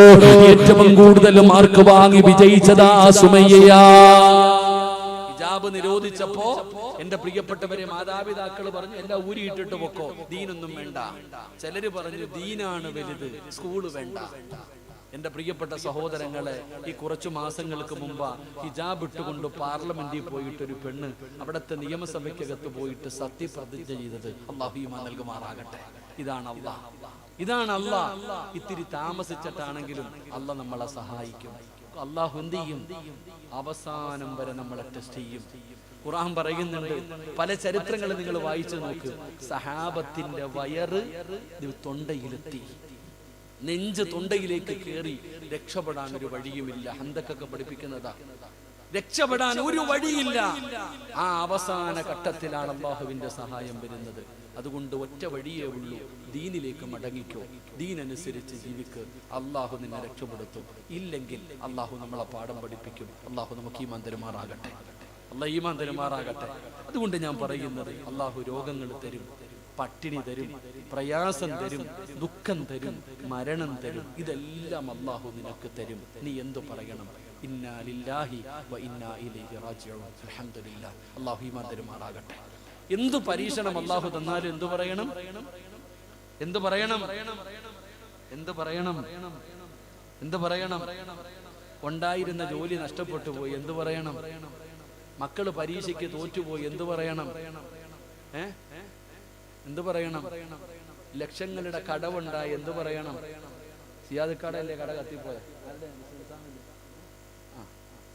ഏറ്റവും കൂടുതൽ മാർക്ക് വാങ്ങി വിജയിച്ചതാ സുമയ്യ. ഹിജാബ് നിരോധിച്ചപ്പോ എന്റെ പ്രിയപ്പെട്ടവരെ മാതാപിതാക്കൾ പറഞ്ഞു എല്ലാം ഊരിയിട്ടിട്ട് പൊക്കോ, ദീനൊന്നും വേണ്ട. ചിലര് പറഞ്ഞു ദീനാണ് വലുത്, സ്കൂള് വേണ്ട. എന്റെ പ്രിയപ്പെട്ട സഹോദരങ്ങളെ, ഈ കുറച്ചു മാസങ്ങൾക്ക് മുമ്പ് ഹിജാബ് ഇട്ടുകൊണ്ട് പാർലമെന്റിൽ പോയിട്ടൊരു പെണ്ണ് അവിടുത്തെ നിയമസഭയ്ക്കകത്ത് പോയിട്ട് സത്യപ്രതിജ്ഞ ചെയ്തത്. അല്ലാഹു ഈമാൻ നൽകുമാറാകട്ടെ. ഇതാണ് അല്ലാഹ്, ഇതാണ് അല്ലാഹ്. ഇത്തിരി താമസിച്ചിട്ടാണെങ്കിലും അല്ലാഹ് നമ്മളെ സഹായിക്കും. അല്ലാഹു എന്ത് ചെയ്യും? അവസാനം വരെ നമ്മളെ ടെസ്റ്റ് ചെയ്യും. ഖുർആൻ പറയുന്നുണ്ട്, പല ചരിത്രങ്ങൾ നിങ്ങൾ വായിച്ചു നോക്ക്. സഹാബത്തിന്റെ വയറ് തൊണ്ടയിലെത്തി, നെഞ്ച് തൊണ്ടയിലേക്ക് കയറി. രക്ഷപ്പെടാൻ ഒരു വഴിയുമില്ല. ഹന്തക്കൊക്കെ പഠിപ്പിക്കുന്നതാ, രക്ഷപ്പെടാൻ ഒരു വഴിയില്ല. ആ അവസാന ഘട്ടത്തിലാണ് അല്ലാഹുവിന്റെ സഹായം വരുന്നത്. അതുകൊണ്ട് ഒറ്റ വഴിയേ ഉള്ളൂ, ദീനിലേക്ക് മടങ്ങിക്കോ, ദീനനുസരിച്ച് ജീവിക്ക്. അല്ലാഹു നിന്നെ രക്ഷപ്പെടുത്തും. ഇല്ലെങ്കിൽ അല്ലാഹു നമ്മളെ പാഠം പഠിപ്പിക്കും. അല്ലാഹു നമുക്ക് ഈമാൻ തരുമാറാകട്ടെ, അല്ലാഹു ഈമാൻ തരുമാറാകട്ടെ. അതുകൊണ്ട് ഞാൻ പറയുന്നത്, അല്ലാഹു രോഗങ്ങൾ തരും, പട്ടിണി തരും, പ്രയാസം തരും, ദുഃഖം തരും, മരണം തരും. ഇതെല്ലാം അല്ലാഹു നിനക്ക് തരും. നീ എന്തു പറയണം? ഇന്നാ ലില്ലാഹി വ ഇന്നാ ഇലൈഹി റാജിഊൻ. അൽഹംദുലില്ലാഹ്. അല്ലാഹു ഈമാൻ തരുമാറാകട്ടെ. എന്തു പരീക്ഷണം അല്ലാഹു തന്നാലും എന്തു പറയണം? എന്തു പറയണം? എന്തു പറയണം? എന്തു പറയണം? ഉണ്ടായിരുന്ന ജോലി നഷ്ടപ്പെട്ടു പോയി, എന്തു പറയണം? മക്കള് പരീക്ഷയ്ക്ക് തോറ്റുപോയി, എന്തു പറയണം? എന്തു പറയണം? ലക്ഷങ്ങളുടെ കടവുണ്ടായി, എന്തു പറയണം? സിയാദ് കടയല്ലേ കട കത്തിപ്പോയ?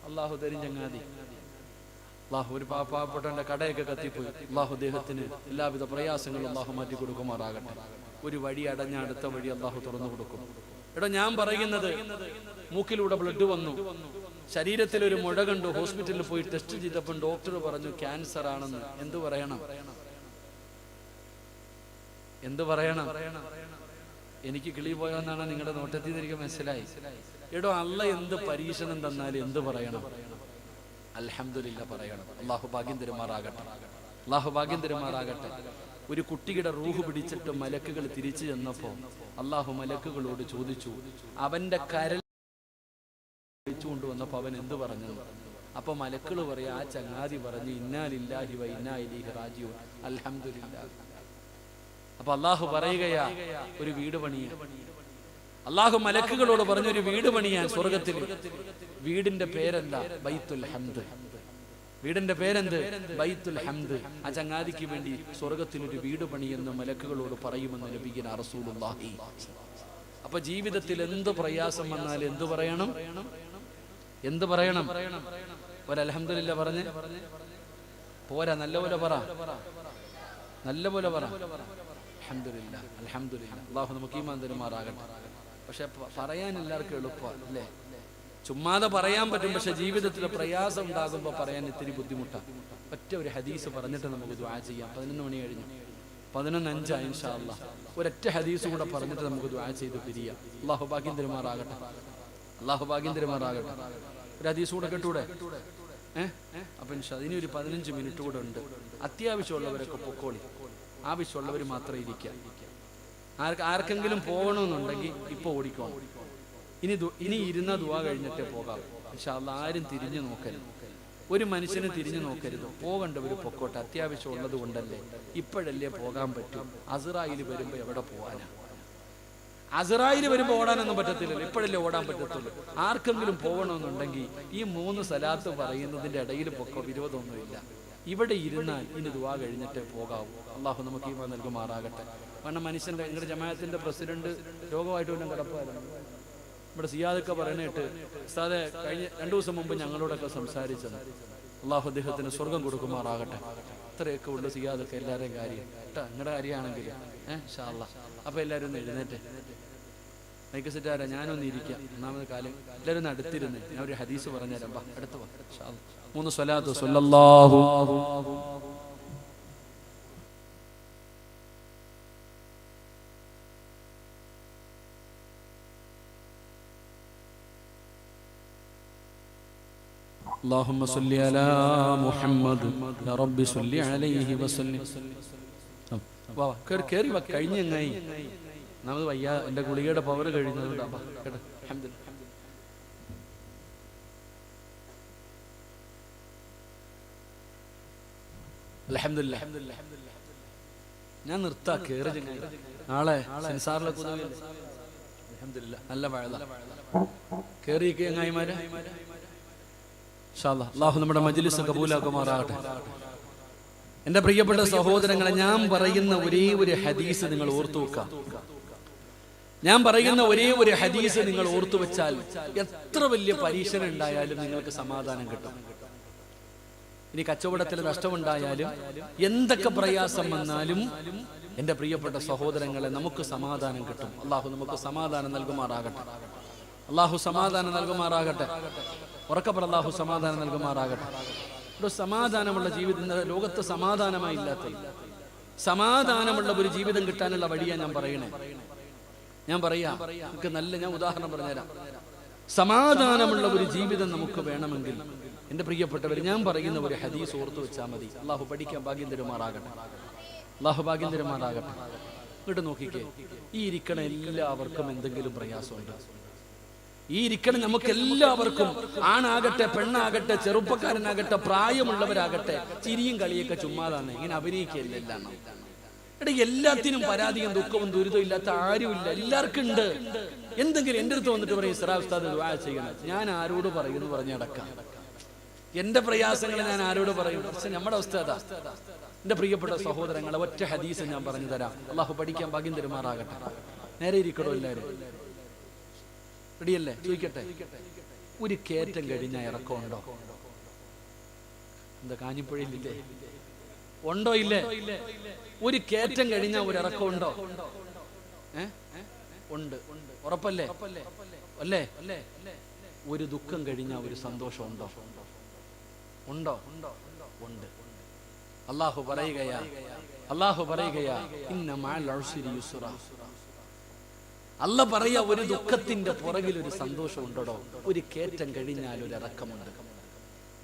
അല്ലാഹു തരും ചങ്ങാതി. അല്ലാഹു ഒരു പാവപ്പെട്ടവന്റെ കടയൊക്കെ കത്തിപ്പോയി. അല്ലാഹു അദ്ദേഹത്തിന് എല്ലാവിധ പ്രയാസങ്ങളും അല്ലാഹു മാറ്റി കൊടുക്കുമാറാകട്ടെ. ഒരു വഴി അടഞ്ഞ അടുത്ത വഴി അല്ലാഹു തുറന്നു കൊടുക്കും. എടാ, ഞാൻ പറയുന്നത്, മൂക്കിലൂടെ ബ്ലഡ് വന്നു, ശരീരത്തിൽ ഒരു മുഴ കണ്ടു, ഹോസ്പിറ്റലിൽ പോയി ടെസ്റ്റ് ചെയ്തപ്പോൾ ഡോക്ടർ പറഞ്ഞു ക്യാൻസർ ആണെന്ന്. എന്തു പറയണം? എന്തു പറയണം? എനിക്ക് കിളി പോയെന്നാണ് നിങ്ങളുടെ നോട്ടത്തിൽ നിന്ന് എനിക്ക് മനസ്സിലായി. എടോ, അല്ലാഹ് എന്ത് പരീക്ഷണം തന്നാലും എന്ത് പറയണം? അൽഹംദുലില്ലാഹ് പറയണം. അല്ലാഹു ഭാഗ്യം തരുമാറാകട്ടെ, അല്ലാഹു ഭാഗ്യം തരുമാറാകട്ടെ. ഒരു കുട്ടിയുടെ റൂഹ് പിടിച്ചിട്ട് മലക്കുകൾ തിരിച്ചു ചെന്നപ്പോ അല്ലാഹു മലക്കുകളോട് ചോദിച്ചു, അവന്റെ കരൾ കൊണ്ടുവന്നപ്പോ അവൻ എന്ത് പറഞ്ഞു? അപ്പൊ മലക്കുകൾ പറയാ, ആ ചങ്ങാതി പറഞ്ഞു ഇന്നാ ലില്ലാഹി വ ഇന്നാ ഇലൈഹി റാജിഊൻ. അൽഹംദുലില്ലാഹ്. അപ്പൊ അല്ലാഹു പറയുകയാ, ഒരു വീട് പണിയാൻ. അല്ലാഹു മലക്കുകളോട് പറഞ്ഞു, ഒരു വീട് പണിയാൻ സ്വർഗത്തിൽ. വീടിന്റെ പേരല്ല ബൈത്തുൽ ഹംദ്. വീടിന്റെ പേരെന്ത്? ബൈത്തുൽ ഹംദ്. ആ ചങ്ങാതിക്ക് വേണ്ടി സ്വർഗത്തിൽ ഒരു വീട് പണിയെന്ന് മലക്കുകളോട് പറയുമെന്ന് നബിയുനാ റസൂലുള്ളാഹി. അപ്പൊ ജീവിതത്തിൽ എന്ത് പ്രയാസം വന്നാലും എന്തു പറയണം? എന്ത് പറയണം? ഒരു അൽഹംദുലില്ലാ പറഞ്ഞ് പോരാ, നല്ലപോലെ പറ, നല്ലപോലെ പറ. അൽഹംദുലില്ലാ, അൽഹംദുലില്ലാ. അല്ലാഹു നമുക്ക് ഈമാൻ തരുമാറാകട്ടെ. പക്ഷെ പറയാൻ എല്ലാവർക്കും എളുപ്പമാണ് അല്ലേ? ചുമ്മാതെ പറയാൻ പറ്റും, പക്ഷെ ജീവിതത്തിൽ പ്രയാസം ഉണ്ടാകുമ്പോൾ പറയാൻ ഇത്തിരി ബുദ്ധിമുട്ടാണ്. ഒറ്റ ഒരു ഹദീസ് പറഞ്ഞിട്ട് നമുക്ക് ദുആ ചെയ്യാം. 11 മണി കഴിഞ്ഞു, 11:05 ഇൻഷാ അല്ലാഹ്. ഒരൊറ്റ ഹദീസ് കൂടെ പറഞ്ഞിട്ട് നമുക്ക് ദുആ ചെയ്ത് പിരിയാം. അല്ലാഹു ഭാഗ്യം തരുമാറാകട്ടെ, അല്ലാഹു ഭാഗ്യം തരുമാറാകട്ടെ. ഒരു ഹദീസ് കൂടെ കേട്ടൂടെ? അപ്പൊ ഇൻഷാ ഇനി ഒരു 15 മിനിറ്റ് കൂടെ ഉണ്ട്. അത്യാവശ്യമുള്ളവരൊക്കെ പൊക്കോളി, ആവശ്യമുള്ളവർ മാത്രം ഇരിക്കുക. ആർക്കെങ്കിലും പോകണമെന്നുണ്ടെങ്കിൽ ഇപ്പൊ ഓടിക്കോണം. ഇനി ഇരുന്ന ദുആ കഴിഞ്ഞിട്ടേ പോകാം ഇൻഷാ അല്ലാഹ്. ആരും തിരിഞ്ഞു നോക്കരുത്, ഒരു മനുഷ്യനെ തിരിഞ്ഞു നോക്കരുത്. പോകേണ്ടവർ പൊക്കോട്ടെ, അത്യാവശ്യം ഉള്ളത് കൊണ്ടല്ലേ. ഇപ്പോഴല്ലേ പോകാൻ പറ്റും. അസ്റായിൽ വരുമ്പോ എവിടെ പോകാനാ? അസ്റായിൽ വരുമ്പോ ഓടാനൊന്നും പറ്റത്തില്ലല്ലോ, ഇപ്പോഴല്ലേ ഓടാൻ പറ്റത്തുള്ളൂ. ആർക്കെങ്കിലും പോകണമെന്നുണ്ടെങ്കിൽ ഈ 3 സലാത്ത് പറയുന്നതിന്റെ ഇടയിൽ പൊക്കോ, വിരോധമൊന്നുമില്ല. ഇവിടെ ഇരുന്നാൽ ഇനി ദുആ കഴിഞ്ഞിട്ടേ പോകാവൂ. അല്ലാഹു നമുക്ക് ഈമാൻ നൽകുമാറാകട്ടെ. കാരണം മനുഷ്യന്റെ, നിങ്ങളുടെ ജമാഅത്തിന്റെ പ്രസിഡന്റ് രോഗമായിട്ട് വല്ലതും കിടപ്പായിരുന്നു. ഇവിടെ സിയാദൊക്കെ പറയണേട്ട് ഉസ്താദെ കഴിഞ്ഞ 2 ദിവസം മുമ്പ് ഞങ്ങളോടൊക്കെ സംസാരിച്ചത്. അള്ളാഹു അദ്ദേഹത്തിന് സ്വർഗം കൊടുക്കുമാറാകട്ടെ. ഇത്രയൊക്കെ ഉള്ളു സിയാദൊക്കെ എല്ലാവരുടെയും കാര്യം കേട്ടോ. നിങ്ങളുടെ കാര്യമാണെങ്കിൽ ഇൻഷാ അല്ലാഹ്. അപ്പൊ എല്ലാവരും ഒന്ന് എഴുന്നേറ്റ് മൈക്ക് സെറ്റാരാ, ഞാനൊന്ന് ഇരിക്കാം. ഒന്നാമത് കാലം എല്ലാവരും ഒന്ന് അടുത്തിരുന്ന് ഞാൻ ഒരു ഹദീസ് പറഞ്ഞുതരാം. അടുത്ത് വാ ഇൻഷാ അല്ലാഹ്. 3 സ്വലാത്ത് സ്വല്ലല്ലാഹു اللهم صل على محمد يا رب صل عليه وسلم. വാ കേറി വാ, കഴിഞ്ഞങ്ങായി. നമ്മൾ വയ്യ, എൻ്റെ ഗുളികയുടെ പവർ കഴിയുന്നതുകൊണ്ട് കേട്ടോ. അൽഹംദുലില്ലാ. ഞാൻ നിർത്താ, കേറി ചങ്ങായി. നാളെ സെൻസാറിലെ കുതുവിൽ അൽഹംദുലില്ലാ നല്ല മഴ. കേറി ചങ്ങായിമാരെ. അല്ലാഹു നമ്മുടെ മജ്ലിസ് കബൂലാക്കുമാറാകട്ടെ. എന്റെ പ്രിയപ്പെട്ട സഹോദരങ്ങളെ, ഞാൻ പറയുന്ന ഒരേ ഒരു ഹദീസ് നിങ്ങൾ ഓർത്തു വെക്കാം. ഞാൻ പറയുന്ന ഒരേ ഒരു ഹദീസ് നിങ്ങൾ ഓർത്തു വെച്ചാൽ എത്ര വലിയ പരീക്ഷണം ഉണ്ടായാലും നിങ്ങൾക്ക് സമാധാനം കിട്ടും. ഇനി കച്ചവടത്തിൽ നഷ്ടമുണ്ടായാലും എന്തൊക്കെ പ്രയാസം വന്നാലും എന്റെ പ്രിയപ്പെട്ട സഹോദരങ്ങളെ നമുക്ക് സമാധാനം കിട്ടും. അല്ലാഹു നമുക്ക് സമാധാനം നൽകുമാറാകട്ടെ. അല്ലാഹു സമാധാനം നൽകുമാറാകട്ടെ. ഉറക്കപ്പറ, അല്ലാഹു സമാധാനം നൽകുമാറാകട്ടെ. ഒരു സമാധാനമുള്ള ജീവിതം ലോകത്ത് സമാധാനമായി ഇല്ലാത്ത, സമാധാനമുള്ള ഒരു ജീവിതം കിട്ടാനുള്ള വഴിയാ ഞാൻ പറയണേ. ഞാൻ പറയാം, നമുക്ക് ഞാൻ ഉദാഹരണം പറഞ്ഞുതരാം. സമാധാനമുള്ള ഒരു ജീവിതം നമുക്ക് വേണമെങ്കിൽ എന്റെ പ്രിയപ്പെട്ടവർ, ഞാൻ പറയുന്ന ഒരു ഹദീസ് ഓർത്തു വെച്ചാൽ മതി. അല്ലാഹു പഠിക്കാൻ ഭാഗ്യം തരുമാറാകട്ടെ. അല്ലാഹു ഭാഗ്യം തരുമാറാകട്ടെ. ഇങ്ങോട്ട് നോക്കിക്കേ, ഈ ഇരിക്കണ എല്ലാവർക്കും എന്തെങ്കിലും പ്രയാസമുണ്ട്. ഈ ഇരിക്കണം നമുക്ക് എല്ലാവർക്കും, ആണാകട്ടെ പെണ്ണാകട്ടെ ചെറുപ്പക്കാരനാകട്ടെ പ്രായമുള്ളവരാകട്ടെ, ചിരിയും കളിയൊക്കെ ചുമ്മാതാണ്, ഇങ്ങനെ അഭിനയിക്കുകയല്ല. എല്ലാം എല്ലാത്തിനും പരാതിയും ദുഃഖവും ദുരിതവും ഇല്ലാത്ത ആരുമില്ല, എല്ലാവർക്കും ഉണ്ട് എന്തെങ്കിലും. എൻ്റെ അടുത്ത് വന്നിട്ട് പറയും ഇസ്രാ ഉസ്താദ് ദുആ ചെയ്യണം. ഞാൻ ആരോട് പറയുമെന്ന് പറഞ്ഞ് അടക്കാം. എന്റെ പ്രയാസങ്ങൾ ഞാൻ ആരോട് പറയും? പക്ഷെ നമ്മുടെ അവസ്ഥ അതാ. എന്റെ പ്രിയപ്പെട്ട സഹോദരങ്ങളെ, ഒറ്റ ഹദീസ് ഞാൻ പറഞ്ഞു തരാം. അല്ലാഹു പഠിക്കാൻ ഭാഗ്യം തരുമാറാകട്ടെ. നേരെ ഇരിക്കണോ എല്ലാവരും? റെഡിയല്ലേ? ചോദിക്കട്ടെ, ഒരു കയറ്റം കഴിഞ്ഞാൽ ഇറക്കമുണ്ടോ? എന്താ കാഞ്ഞിപ്പുഴയിലില്ലേ? ഉണ്ടോ? ഇല്ലേ? ഒരു കയറ്റം കഴിഞ്ഞാൽ ഒരു ഇറക്കമുണ്ടോ? ഉണ്ട്. ഉറപ്പല്ലേ? അല്ലേ? ഒരു ദുഃഖം കഴിഞ്ഞാൽ ഒരു സന്തോഷം ഉണ്ടോ? ഉണ്ടോ? ഉണ്ട്. അല്ലാഹു പറയുകയാ ഇന്ന മഅൽ ഉസ്രി യുസ്റ. അല്ല പറയാ, ഒരു ദുഃഖത്തിന്റെ പുറകിൽ ഒരു സന്തോഷം ഉണ്ടോ? ഒരു കയറ്റം കഴിഞ്ഞാൽ ഒരു ഇറക്കമുണ്ട്.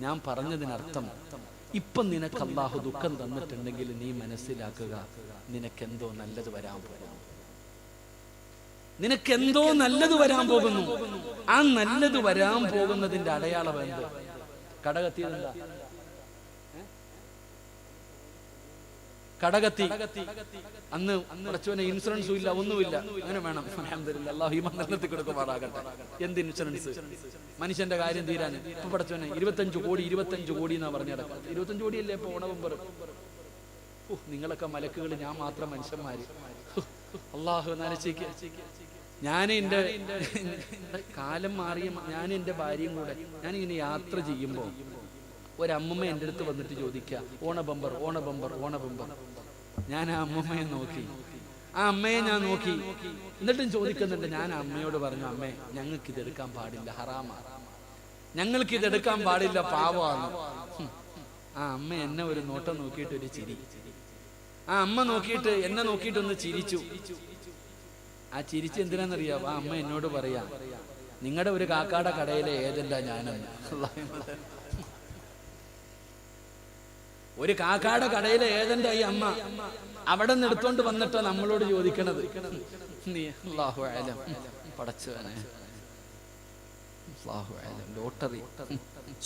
ഞാൻ പറഞ്ഞതിനർത്ഥം, ഇപ്പം നിനക്ക് അല്ലാഹു ദുഃഖം തന്നിട്ടുണ്ടെങ്കിൽ നീ മനസ്സിലാക്കുക, നിനക്കെന്തോ നല്ലത് വരാൻ പോകുന്നു. നിനക്കെന്തോ നല്ലത് വരാൻ പോകുന്നു. ആ നല്ലത് വരാൻ പോകുന്നതിന്റെ അടയാളം എന്ത്? കടകത്തിയതെന്താ? കടകത്തി. അന്ന് കുറച്ചുവനെ ഇൻഷുറൻസും ഇല്ല, ഒന്നുമില്ല. അങ്ങനെ വേണം. അൽഹംദുലില്ലാ, അല്ലാഹു ഈമാൻ നിലനിർത്തി കൊടുക്കുമാറാകട്ടെ. എന്ത് ഇൻഷുറൻസ്? മനുഷ്യന്റെ കാര്യം തീരാൻ. ഇപ്പൊ പഠിച്ചവനെ 25 കോടി എന്നാ പറഞ്ഞു കിടക്കാം. 25 കോടിയല്ലേ ഇപ്പൊ ഓണവമ്പർ? നിങ്ങളൊക്കെ മലക്കുകൾ, ഞാൻ മാത്രം മനുഷ്യന്മാര്. അല്ലാഹു നനച്ചേക്ക്. ഞാൻ എൻ്റെ കാലം മാറിയ ഞാൻ എൻ്റെ ഭാര്യയും കൂടെ ഞാനിങ്ങനെ യാത്ര ചെയ്യുമ്പോൾ ഒരമ്മമ്മ എൻ്റെ അടുത്ത് വന്നിട്ട് ചോദിക്കുക, ഓണബമ്പർ ഓണബമ്പർ ഓണബമ്പർ. ഞാൻ ആ അമ്മമ്മയെ നോക്കി, ആ അമ്മയെ ഞാൻ നോക്കി, എന്നിട്ടും ചോദിക്കുന്നുണ്ട്. ഞാൻ അമ്മയോട് പറഞ്ഞു, അമ്മേ ഞങ്ങൾക്ക് ഇതെടുക്കാൻ പാടില്ല, ഹറാമാണ്, ഞങ്ങൾക്ക് ഇതെടുക്കാൻ പാടില്ല, പാവമാണ്. ആ അമ്മ എന്നെ ഒരു നോട്ടം നോക്കിയിട്ട് ഒരു ചിരി, ആ അമ്മ നോക്കിയിട്ട് എന്നെ നോക്കിയിട്ടൊന്ന് ചിരിച്ചു. ആ ചിരിച്ച് എന്തിനാന്നറിയാം? ആ അമ്മ എന്നോട് പറയാ, നിങ്ങളുടെ ഒരു കാക്കാടെ കടയിലെ ഏജന്റാ ഞാനെന്ന്. ഒരു കാക്കാടെ കടയിലെ ഏജന്റായി അമ്മ. അവിടെ നിന്ന് എടുത്തോണ്ട് വന്നിട്ടാ നമ്മളോട് ചോദിക്കണത്, നീ അല്ലാഹു അലം പടച്ചവനെ, അല്ലാഹു അലം ലോട്ടറി.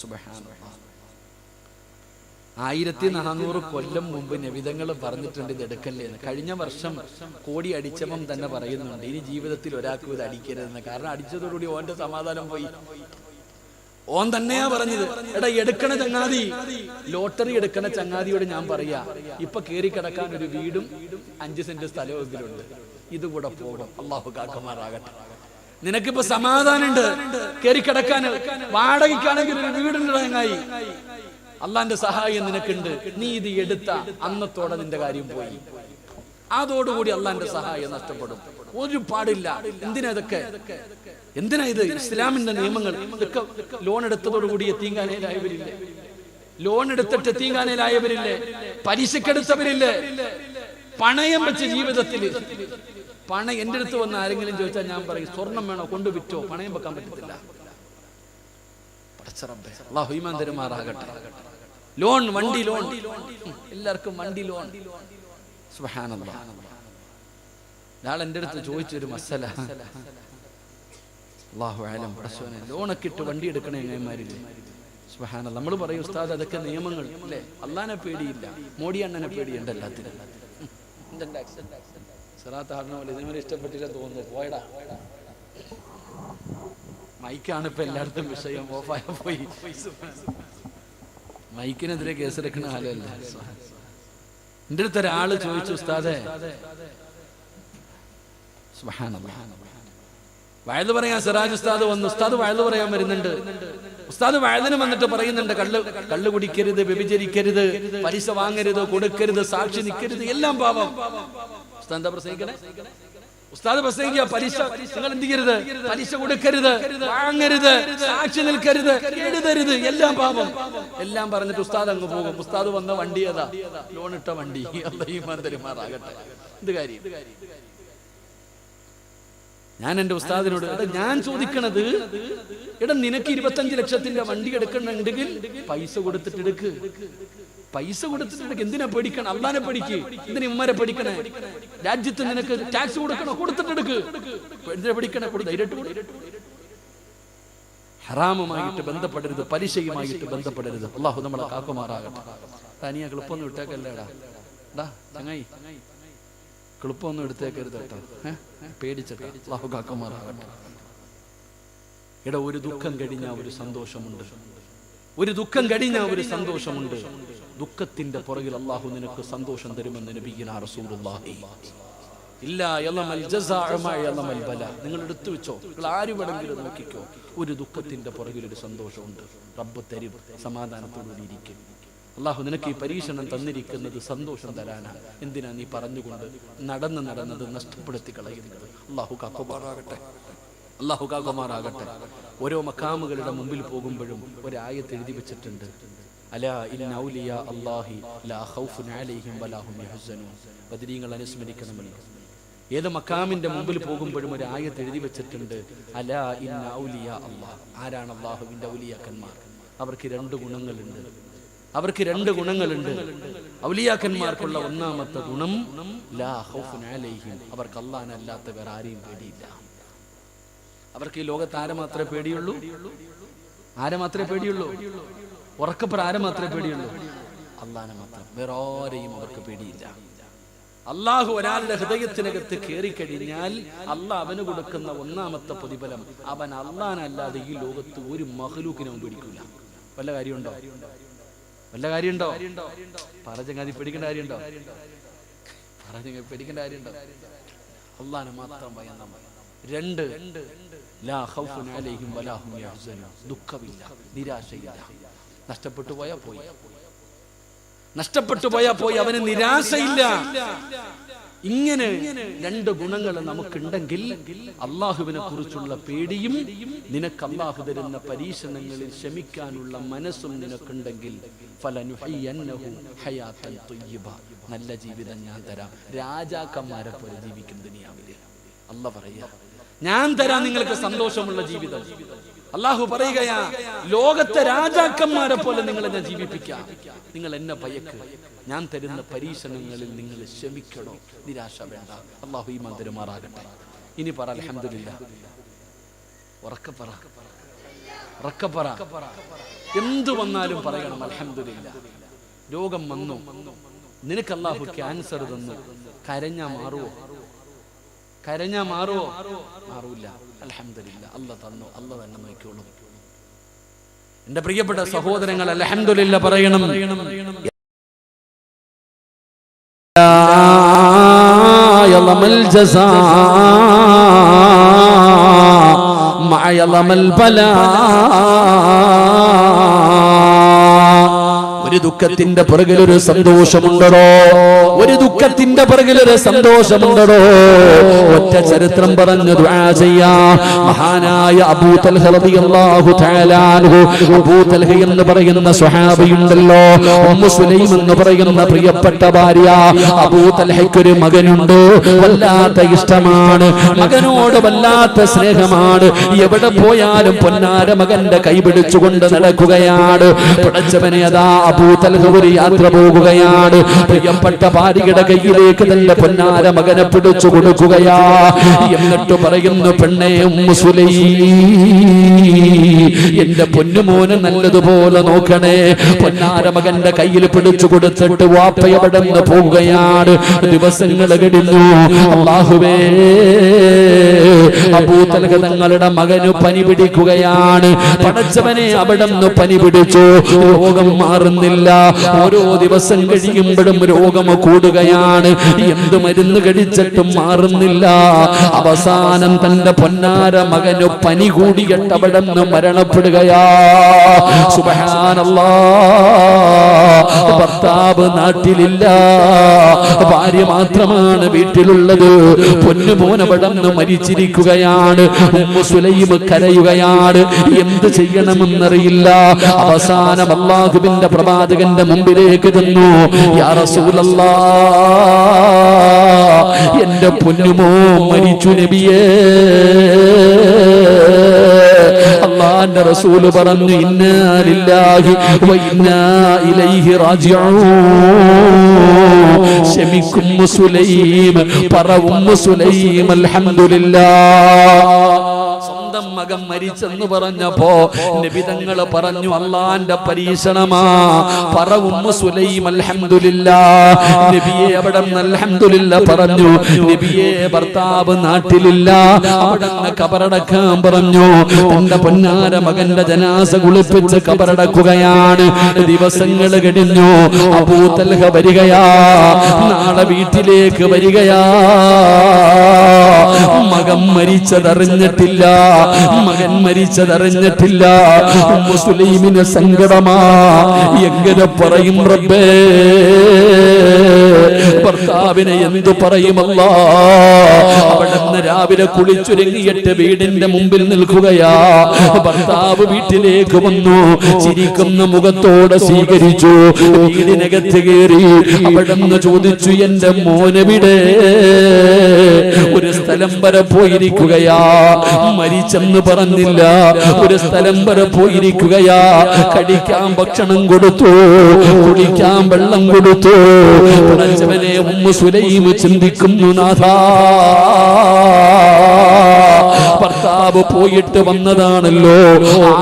സുബ്ഹാനല്ലാഹ്. 1400 കൊല്ലം മുമ്പ് നബിതങ്ങൾ പറഞ്ഞിട്ടുണ്ട് ഇത് എടുക്കല്ലേ എന്ന്. കഴിഞ്ഞ വർഷം കോടി അടിച്ചപ്പം തന്നെ പറയുന്നുണ്ട്, ഇനി ജീവിതത്തിൽ ഒരാൾക്കും ഇത് അടിക്കരുതെന്ന്. കാരണം അടിച്ചതോടുകൂടി ഓന്റെ സമാധാനം പോയി. ഓൻ തന്നെയാ പറഞ്ഞത്, എടാ എടുക്കണ ചങ്ങാതി, ലോട്ടറി എടുക്കണ ചങ്ങാതിയോട് ഞാൻ പറയാ, ഇപ്പൊ കേറി കിടക്കാൻ ഒരു വീടും 5 സെന്റ് സ്ഥലമെങ്കിലുണ്ട്, ഇതുകൂടെ പോകും. അള്ളാഹു കാക്കമാറാകട്ടെ. നിനക്കിപ്പോ സമാധാനമുണ്ട് കേറി കിടക്കാൻ. വാടകയ്ക്കാണെങ്കിൽ ഒരു വീടുണ്ട് ചങ്ങായി, അള്ളാന്റെ സഹായം നിനക്കുണ്ട്. നീ ഇത് എടുത്ത അന്നത്തോടെ നിന്റെ കാര്യം പോയി. അതോടുകൂടി അള്ളാന്റെ സഹായം നഷ്ടപ്പെടും. ഒരു പാടില്ല. എന്തിനാ ഇതൊക്കെ? എന്തിനാ ഇത്? ഇസ്ലാമിന്റെ നിയമങ്ങൾ. ഇതൊക്കെ ലോൺ എടുത്തതോടുകൂടി എത്തീങ്കാനയിലായവരില്ലേ? ലോൺ എടുത്തിട്ട് എത്തീങ്കാനയിലായവരില്ലേ? പലിശക്കെടുത്തവരില്ലേ? പണയം വെച്ച് ജീവിതത്തിൽ എന്റെ അടുത്ത് വന്ന് ആരെങ്കിലും ചോദിച്ചാൽ ഞാൻ പറയും, സ്വർണം വേണോ കൊണ്ട് വിറ്റോ, പണയം വെക്കാൻ പറ്റത്തില്ല. അല്ലാഹു ഈമാൻ തരുമാറാകട്ടെ. ലോൺ, വണ്ടി ലോൺ, എല്ലാവർക്കും വണ്ടി ലോൺ. സുബ്ഹാനല്ലാഹ്. ഞാൻ എൻ്റെ അടുത്ത് ചോദിച്ചൊരു മസല, അല്ലാഹു അലം പടച്ചോനെ, ലോണൊക്കെ ഇട്ട് വണ്ടി എടുക്കണേ എങ്ങന്മാരില്ലേ? സുബ്ഹാനല്ലാഹ്. നമ്മൾ പറയും, ഉസ്താദ് അതൊക്കെ നിയമങ്ങൾ അല്ലേ, അള്ളാനെ പേടിയില്ല, മോഡി അണ്ണനെ പേടിയുണ്ട് എല്ലാത്തിനും. സിറാത്ത് ആടണ പോലെ ഇതുവരെ ഇഷ്ടപ്പെട്ടില്ല തോന്നുന്നു. പോയടാ, മൈക്കാണ് ഇപ്പൊ എല്ലായിടത്തും വിഷയം. ഓഫായ പോയി. മൈക്കിനെതിരെ കേസെടുക്കുന്ന ആളല്ല. എൻ്റെ അടുത്ത് ഒരാള് ചോദിച്ചു, ഉസ്താദേ, സുബ്ഹാനല്ലാഹ്, വയല് പറയാൻ സിറാജ് ഉസ്താദ് വന്നു. ഉസ്താദ് വയല് പറയാൻ വരുന്നുണ്ട്. ഉസ്താദ് വയലിന് വന്നിട്ട് പറയുന്നുണ്ട്, കള്ള് കുടിക്കരുത്, വ്യഭിചരിക്കരുത്, പലിശ വാങ്ങരുത്, കൊടുക്കരുത്, സാക്ഷി നിൽക്കരുത്, എല്ലാം പാപം. ഉസ്താദ് എന്താ പ്രസംഗിക്കണേ? ഉസ്താദ് പ്രസംഗിക്കുക, പലിശ നിങ്ങൾ എന്ത് ചെയ്യരുത്, പലിശ കൊടുക്കരുത്, വാങ്ങരുത്, സാക്ഷി നിൽക്കരുത്, എഴുതരുത്, എല്ലാം പാപം. എല്ലാം പറഞ്ഞിട്ട് ഉസ്താദ് അങ്ങ് പോകും. ഉസ്താദ് വന്ന വണ്ടി ഏതാ? ലോണിട്ട വണ്ടി. അല്ലാഹു ഈമാൻ തരുമാറാകട്ടെ. എന്ത് കാര്യം? ഞാൻ എന്റെ ഉസ്താദിനോട്, ഞാൻ ചോദിക്കണത്, എടാ നിനക്ക് 25 ലക്ഷത്തിന്റെ വണ്ടി എടുക്കണമെങ്കിൽ പൈസ കൊടുത്തിട്ട് എടുക്ക്, പൈസ കൊടുത്തിട്ട് എടുക്ക്. എന്തിനാ പേടിക്കണം? അള്ളാനെ പേടിക്ക്. എന്തിനാ ഉമ്മരെ പേടിക്കണേ? രാജ്യത്ത് നിനക്ക് ടാക്സ് കൊടുക്കണോ? കൊടുത്തിട്ടെടുക്ക്. എന്തിനാ പേടിക്കണേ? ധൈര്യമായിട്ട്. ഹറാമുമായിട്ട് ബന്ധപ്പെടരുത്, പലിശയുമായിട്ട് ബന്ധപ്പെടരുത്. അള്ളാഹു നമ്മളെ കാക്കുമാറാകട്ടെ. തനിയാ ക്ലിപ്പൊന്നും ഇട്ടേക്കല്ലേടാ, ചങ്ങായി, ക്ലിപ്പൊന്നും എടുത്തേക്കരുത് കേട്ടോ, പേടിച്ചിട്ട്. അള്ളാഹു കാക്കുമാറാകട്ടെ. എടാ, ഒരു ദുഃഖം കഴിഞ്ഞാൽ ഒരു സന്തോഷമുണ്ട്, ഒരു ദുഃഖം കഴിഞ്ഞാൽ ഒരു സന്തോഷമുണ്ട്. ദുഃഖത്തിന്റെ പുറകിൽ അള്ളാഹു നിനക്ക് സന്തോഷം തരുമെന്ന് നബിയുനാ റസൂലുള്ളാഹി. ഇല്ലാ യലമൽ ജസാഅ മാ യലമൽ ബലാ. നിങ്ങൾ എടുത്തു വെച്ചോ, നിങ്ങൾ ആര് വേണമെങ്കിലും നോക്കിക്കോ, ഒരു ദുഃഖത്തിന്റെ പുറകിൽ ഒരു സന്തോഷമുണ്ട്. റബ്ബ് തരും, സമാധാനത്തോടുകൂടി ഇരിക്കും. അള്ളാഹു നിനക്ക് ഈ പരീക്ഷണം തന്നിരിക്കുന്നത് സന്തോഷം തരാനാണ്. എന്തിനാ നീ പറഞ്ഞുകൊണ്ട് നടന്നത് നഷ്ടപ്പെടുത്തി കളയുന്നത്? അള്ളാഹു കാക്കുമാറാകട്ടെ. അള്ളാഹു കാക്കുമാറാകട്ടെ. ഓരോ മഖാമുകളുടെ മുമ്പിൽ പോകുമ്പോഴും ഒരായത്ത് എഴുതി വെച്ചിട്ടുണ്ട്, അലാ ഇന്ന ഔലിയാ അല്ലാഹി ലാ ഖൗഫുൻ അലൈഹിം വലാ ഹും യഹ്സനൂൻ. ബദരീങ്ങൾ അനുസ്മരിക്കണമല്ലോ. ഏത് മഖാമിന്റെ മുമ്പിൽ പോകുമ്പോഴും ഒരു ആയത്ത് എഴുതി വെച്ചിട്ടുണ്ട്, അലാ ഇന്ന ഔലിയാ അല്ലാഹ്. ആരാണ് അല്ലാഹുവിന്റെ ഔലിയാക്കന്മാർ? അവർക്ക് 2 ഗുണങ്ങളുണ്ട്. അവർക്ക് 2 ഗുണങ്ങളുണ്ട്. ഔലിയാക്കന്മാർക്കുള്ള ഒന്നാമത്തെ ഗുണം, ലാ ഖൗഫുൻ അലൈഹിം, അവർക്ക് അല്ലാഹനെ അല്ലാത്ത വേറെ ആരെയും പേടിയില്ല. അവർക്ക് ഈ ലോകത്ത് ആരെ മാത്രമേ പേടിയുള്ളൂ? ആരെ മാത്രമേ പേടിയുള്ളൂ? ഉറക്കപ്പുറ ആരെ മാത്രമേ പേടിയുള്ളൂ? അല്ലാഹനെ മാത്രം. വേറെ ആരെയും അവർക്ക് പേടിയില്ല. അള്ളാഹു ഒരാളുടെ ഹൃദയത്തിനകത്ത് കയറിക്കഴിഞ്ഞാൽ അള്ളാഹ് അവന് കൊടുക്കുന്ന ഒന്നാമത്തെ പ്രതിഫലം, അവൻ അല്ലാഹനല്ലാതെ ഈ ലോകത്ത് ഒരു മഖ്ലൂക്കിനും പേടിക്കില്ല. വല്ല കാര്യമുണ്ടോ? വല്ല കാര്യമുണ്ടോ? പറഞ്ഞങ്ങാതി പേടിക്കേണ്ട കാര്യമുണ്ടോ? പേടിക്കേണ്ട കാര്യമുണ്ടോ? അള്ളാഹനെ മാത്രം ഭയന്നാൽ മതി. 2 ലാ ഖൗഫുൻ അലൈഹിം വലാ ഹും യഹ്സനൂൻ, ദുഃഖമില്ല, നിരാശയില്ല. നഷ്ടപ്പെട്ടു പോയാ പോയി, നഷ്ടപ്പെട്ടു പോയാ പോയി, അവന് നിരാശയില്ല. ഇങ്ങനെ 2 ഗുണങ്ങൾ നമുക്കുണ്ടെങ്കിൽ അള്ളാഹുവിനെ കുറിച്ചുള്ള പേടിയും നിനക്ക് അള്ളാഹു തരുന്ന പരീക്ഷണങ്ങളിൽ ക്ഷമിക്കാനുള്ള മനസ്സും നിനക്കുണ്ടെങ്കിൽ ഫലനുഹയ്യന്നഹു ഹയാത്തൻ ത്വയ്യിബ, നല്ല ജീവിതം ഞാൻ തരാം. രാജാക്കന്മാരെ പോലെ ജീവിക്കും ദുനിയാവിൽ. അല്ലാഹ് പറയാ, ഞാൻ തരാം നിങ്ങൾക്ക് സന്തോഷമുള്ള ജീവിതം. അള്ളാഹു പറയുകയാ, ലോകത്തെ രാജാക്കന്മാരെ പോലെ നിങ്ങളെ ഞാൻ ജീവിപ്പിക്കാം. നിങ്ങൾ എന്നെ ഭയക്ക്, ഞാൻ തരുന്ന പരീക്ഷണങ്ങളിൽ നിങ്ങൾ ക്ഷമിക്കണോ, നിരാശ വേണ്ട. അള്ളാഹു ഈ മന്ദിരമാറാകട്ടെ. ഇനി പറ അൽഹംദുലില്ലാ, ഉറക്കപ്പറ, ഉറക്കപ്പറ. എന്തു വന്നാലും പറയണം അൽഹംദുലില്ലാ. രോഗം വന്നു, നിനക്ക് അള്ളാഹു ക്യാൻസർ തന്നു, കരഞ്ഞാ മാറുവോ? കരഞ്ഞാ മാറുവോ? മാറൂല. അൽഹംദുലില്ലാ, അല്ലാഹ് തന്നു, അല്ലാഹ് തന്നെ നോക്കിക്കോളും. എന്റെ പ്രിയപ്പെട്ട സഹോദരങ്ങൾ, അൽഹംദുലില്ലാ പറയണം. യളമൽ ജസാ മഅ യളമൽ ബലാ. ഒരു ദുഃഖത്തിന്റെ പുറകിൽ ഒരു സന്തോഷമുണ്ടോ? ഒരു ദുഃഖത്തിന്റെ പുറകിൽ ഒരു സന്തോഷമുണ്ടോ? ഒറ്റ ചരിത്രം പറഞ്ഞു ദുആ ചെയ്യാം. മഹാനായ അബൂ തൽഹ റളിയല്ലാഹു തആല അൻഹു, അബൂ തൽഹ എന്ന് പറയുന്ന സ്വഹാബിയുണ്ടല്ലോ, ഉമ്മു സുലൈം എന്ന് പറയുന്ന പ്രിയപ്പെട്ട ഭാര്യ. അബൂ തൽഹയ്ക്ക് ഒരു മകനുണ്ട്, വല്ലാത്ത ഇഷ്ടമാണ്, മകനോട് വല്ലാത്ത സ്നേഹമാണ്. എവിടെ പോയാലും പൊന്നാര മകന്റെ കൈ പിടിച്ചുകൊണ്ട് നടക്കുകയാണ്. പടച്ചവനെ, അതാ അബൂ തൽഹ ഒരു യാത്ര പോകുകയാണ്. പ്രിയപ്പെട്ട ഭാര്യയുടെ കയ്യിലേക്ക് തന്റെ പൊന്നാര മകനെ പിടിച്ചു കൊടുക്കുകയാ. എന്നിട്ട് പറയുന്നു, പെണ്ണേ ഉമ്മു സുലൈം, എന്റെ പൊന്നുമോനെ നല്ലതുപോലെ നോക്കണേ. പൊന്നാര മകന്റെ കയ്യിൽ പിടിച്ചു കൊടുത്തിട്ട് വാപ്പയവിടെ നിന്ന് പോവുകയാണ്. ദിവസങ്ങൾ കഴിഞ്ഞു. അല്ലാഹുവേ, അബൂ തൽഹ തങ്ങളുടെ മകന് പനി പിടിക്കുകയാണ്. പടച്ചവനെ, അവിടെ നിന്ന് പനി പിടിച്ചു, രോഗം മാറുന്നില്ല. ഓരോ ദിവസം കഴിയുമ്പോഴും രോഗം കൂടുകയാണ്. എന്ത് മരുന്ന് കഴിച്ചിട്ടും മാറുന്നില്ല. അവസാനം തന്റെ പൊന്നാര മകന് പനി കൂടിയിട്ട് അവിടെ നിന്ന് മരണപ്പെടുകയാ. സുബ്ഹാനല്ലാഹ്, ഭർത്താവ് നാട്ടിലില്ല, ഭാര്യ മാത്രമാണ് വീട്ടിലുള്ളത്. പൊന്നുമോൻ അവിടെ നിന്ന് മരിച്ചിരിക്കുകയാണ്. ഉമ്മു സുലൈം കരയുകയാണ്. എന്ത് ചെയ്യണമെന്നറിയില്ല. അവസാനം അല്ലാഹുവിന്റെ പ്രവാചകന്റെ മുമ്പിലേക്ക് ചെന്നു. യാ റസൂലല്ലാഹ്, എന്റെ പൊന്നുമോ മരിച്ചു നബിയേ. അല്ലാഹുവിന്റെ റസൂൽ പറഞ്ഞു, ഇന്നാ ലില്ലാഹി വ ഇന്നാ ഇലൈഹി റാജിഊൻ. ശമിക്കും സുലൈം, പറ ഉമ്മു സുലൈം അൽഹംദുലില്ലാഹ്. സ്വന്തം മകൻ മരിച്ചെന്ന് പറഞ്ഞപ്പോ നബി തങ്ങൾ പറഞ്ഞു, അല്ലാഹുവിന്റെ പരീക്ഷണമാ, പറ ഉമ്മു സുലൈം അൽഹംദുലില്ലാഹ്. നബിയെ അവിടെ അൽഹംദുലില്ലാഹ് പറഞ്ഞു. നബിയെ, ഭർത്താവ് നാട്ടിലില്ല, അവിടെ കബറടക്കാൻ പറഞ്ഞു. തന്റെ പൊന്നാര മകന്റെ ജനാസ കുളിപ്പിച്ച് കബറടക്കുകയാണ്. ദിവസങ്ങൾ കഴിഞ്ഞു. അബൂ തൽഹ വരികയാ, നാളെ വീട്ടിലേക്ക് വരികയാ. മകൻ മരിച്ചതറിഞ്ഞിട്ടില്ല, മകൻ മരിച്ചതറിഞ്ഞിട്ടില്ല. ഉമ്മു സുലൈമിന് സങ്കടമാ. എങ്ങനെ പറയും റബ്ബേ, ഭർത്താവിനെ എന്തു പറയുമല്ല. അവിടുന്ന് രാവിലെ കുളിച്ചൊരുങ്ങിയിട്ട് വീടിന്റെ മുമ്പിൽ നിൽക്കുകയാ. ഭർത്താവ് വീട്ടിലേക്ക് വന്നു, ചിരിക്കുന്ന മുഖത്തോടെ സ്വീകരിച്ചു. വീടിനകത്ത് കയറി അവിടുന്ന് ചോദിച്ചു, എന്റെ മോനെവിടെ? ഒരു സ്ഥലം വരെ പോയിരിക്കുകയാ, മരിച്ചെന്ന് പറഞ്ഞില്ല. ഒരു സ്ഥലം വരെ പോയിരിക്കുകയാ. കഴിക്കാൻ ഭക്ഷണം കൊടുത്തു, കുടിക്കാൻ വെള്ളം കൊടുത്തു. പടച്ചവനെ, ഉമ്മു സുലൈം ചിന്തിക്കുന്നു, നാഥാ, ഭർത്താവ് പോയിട്ട് വന്നതാണല്ലോ,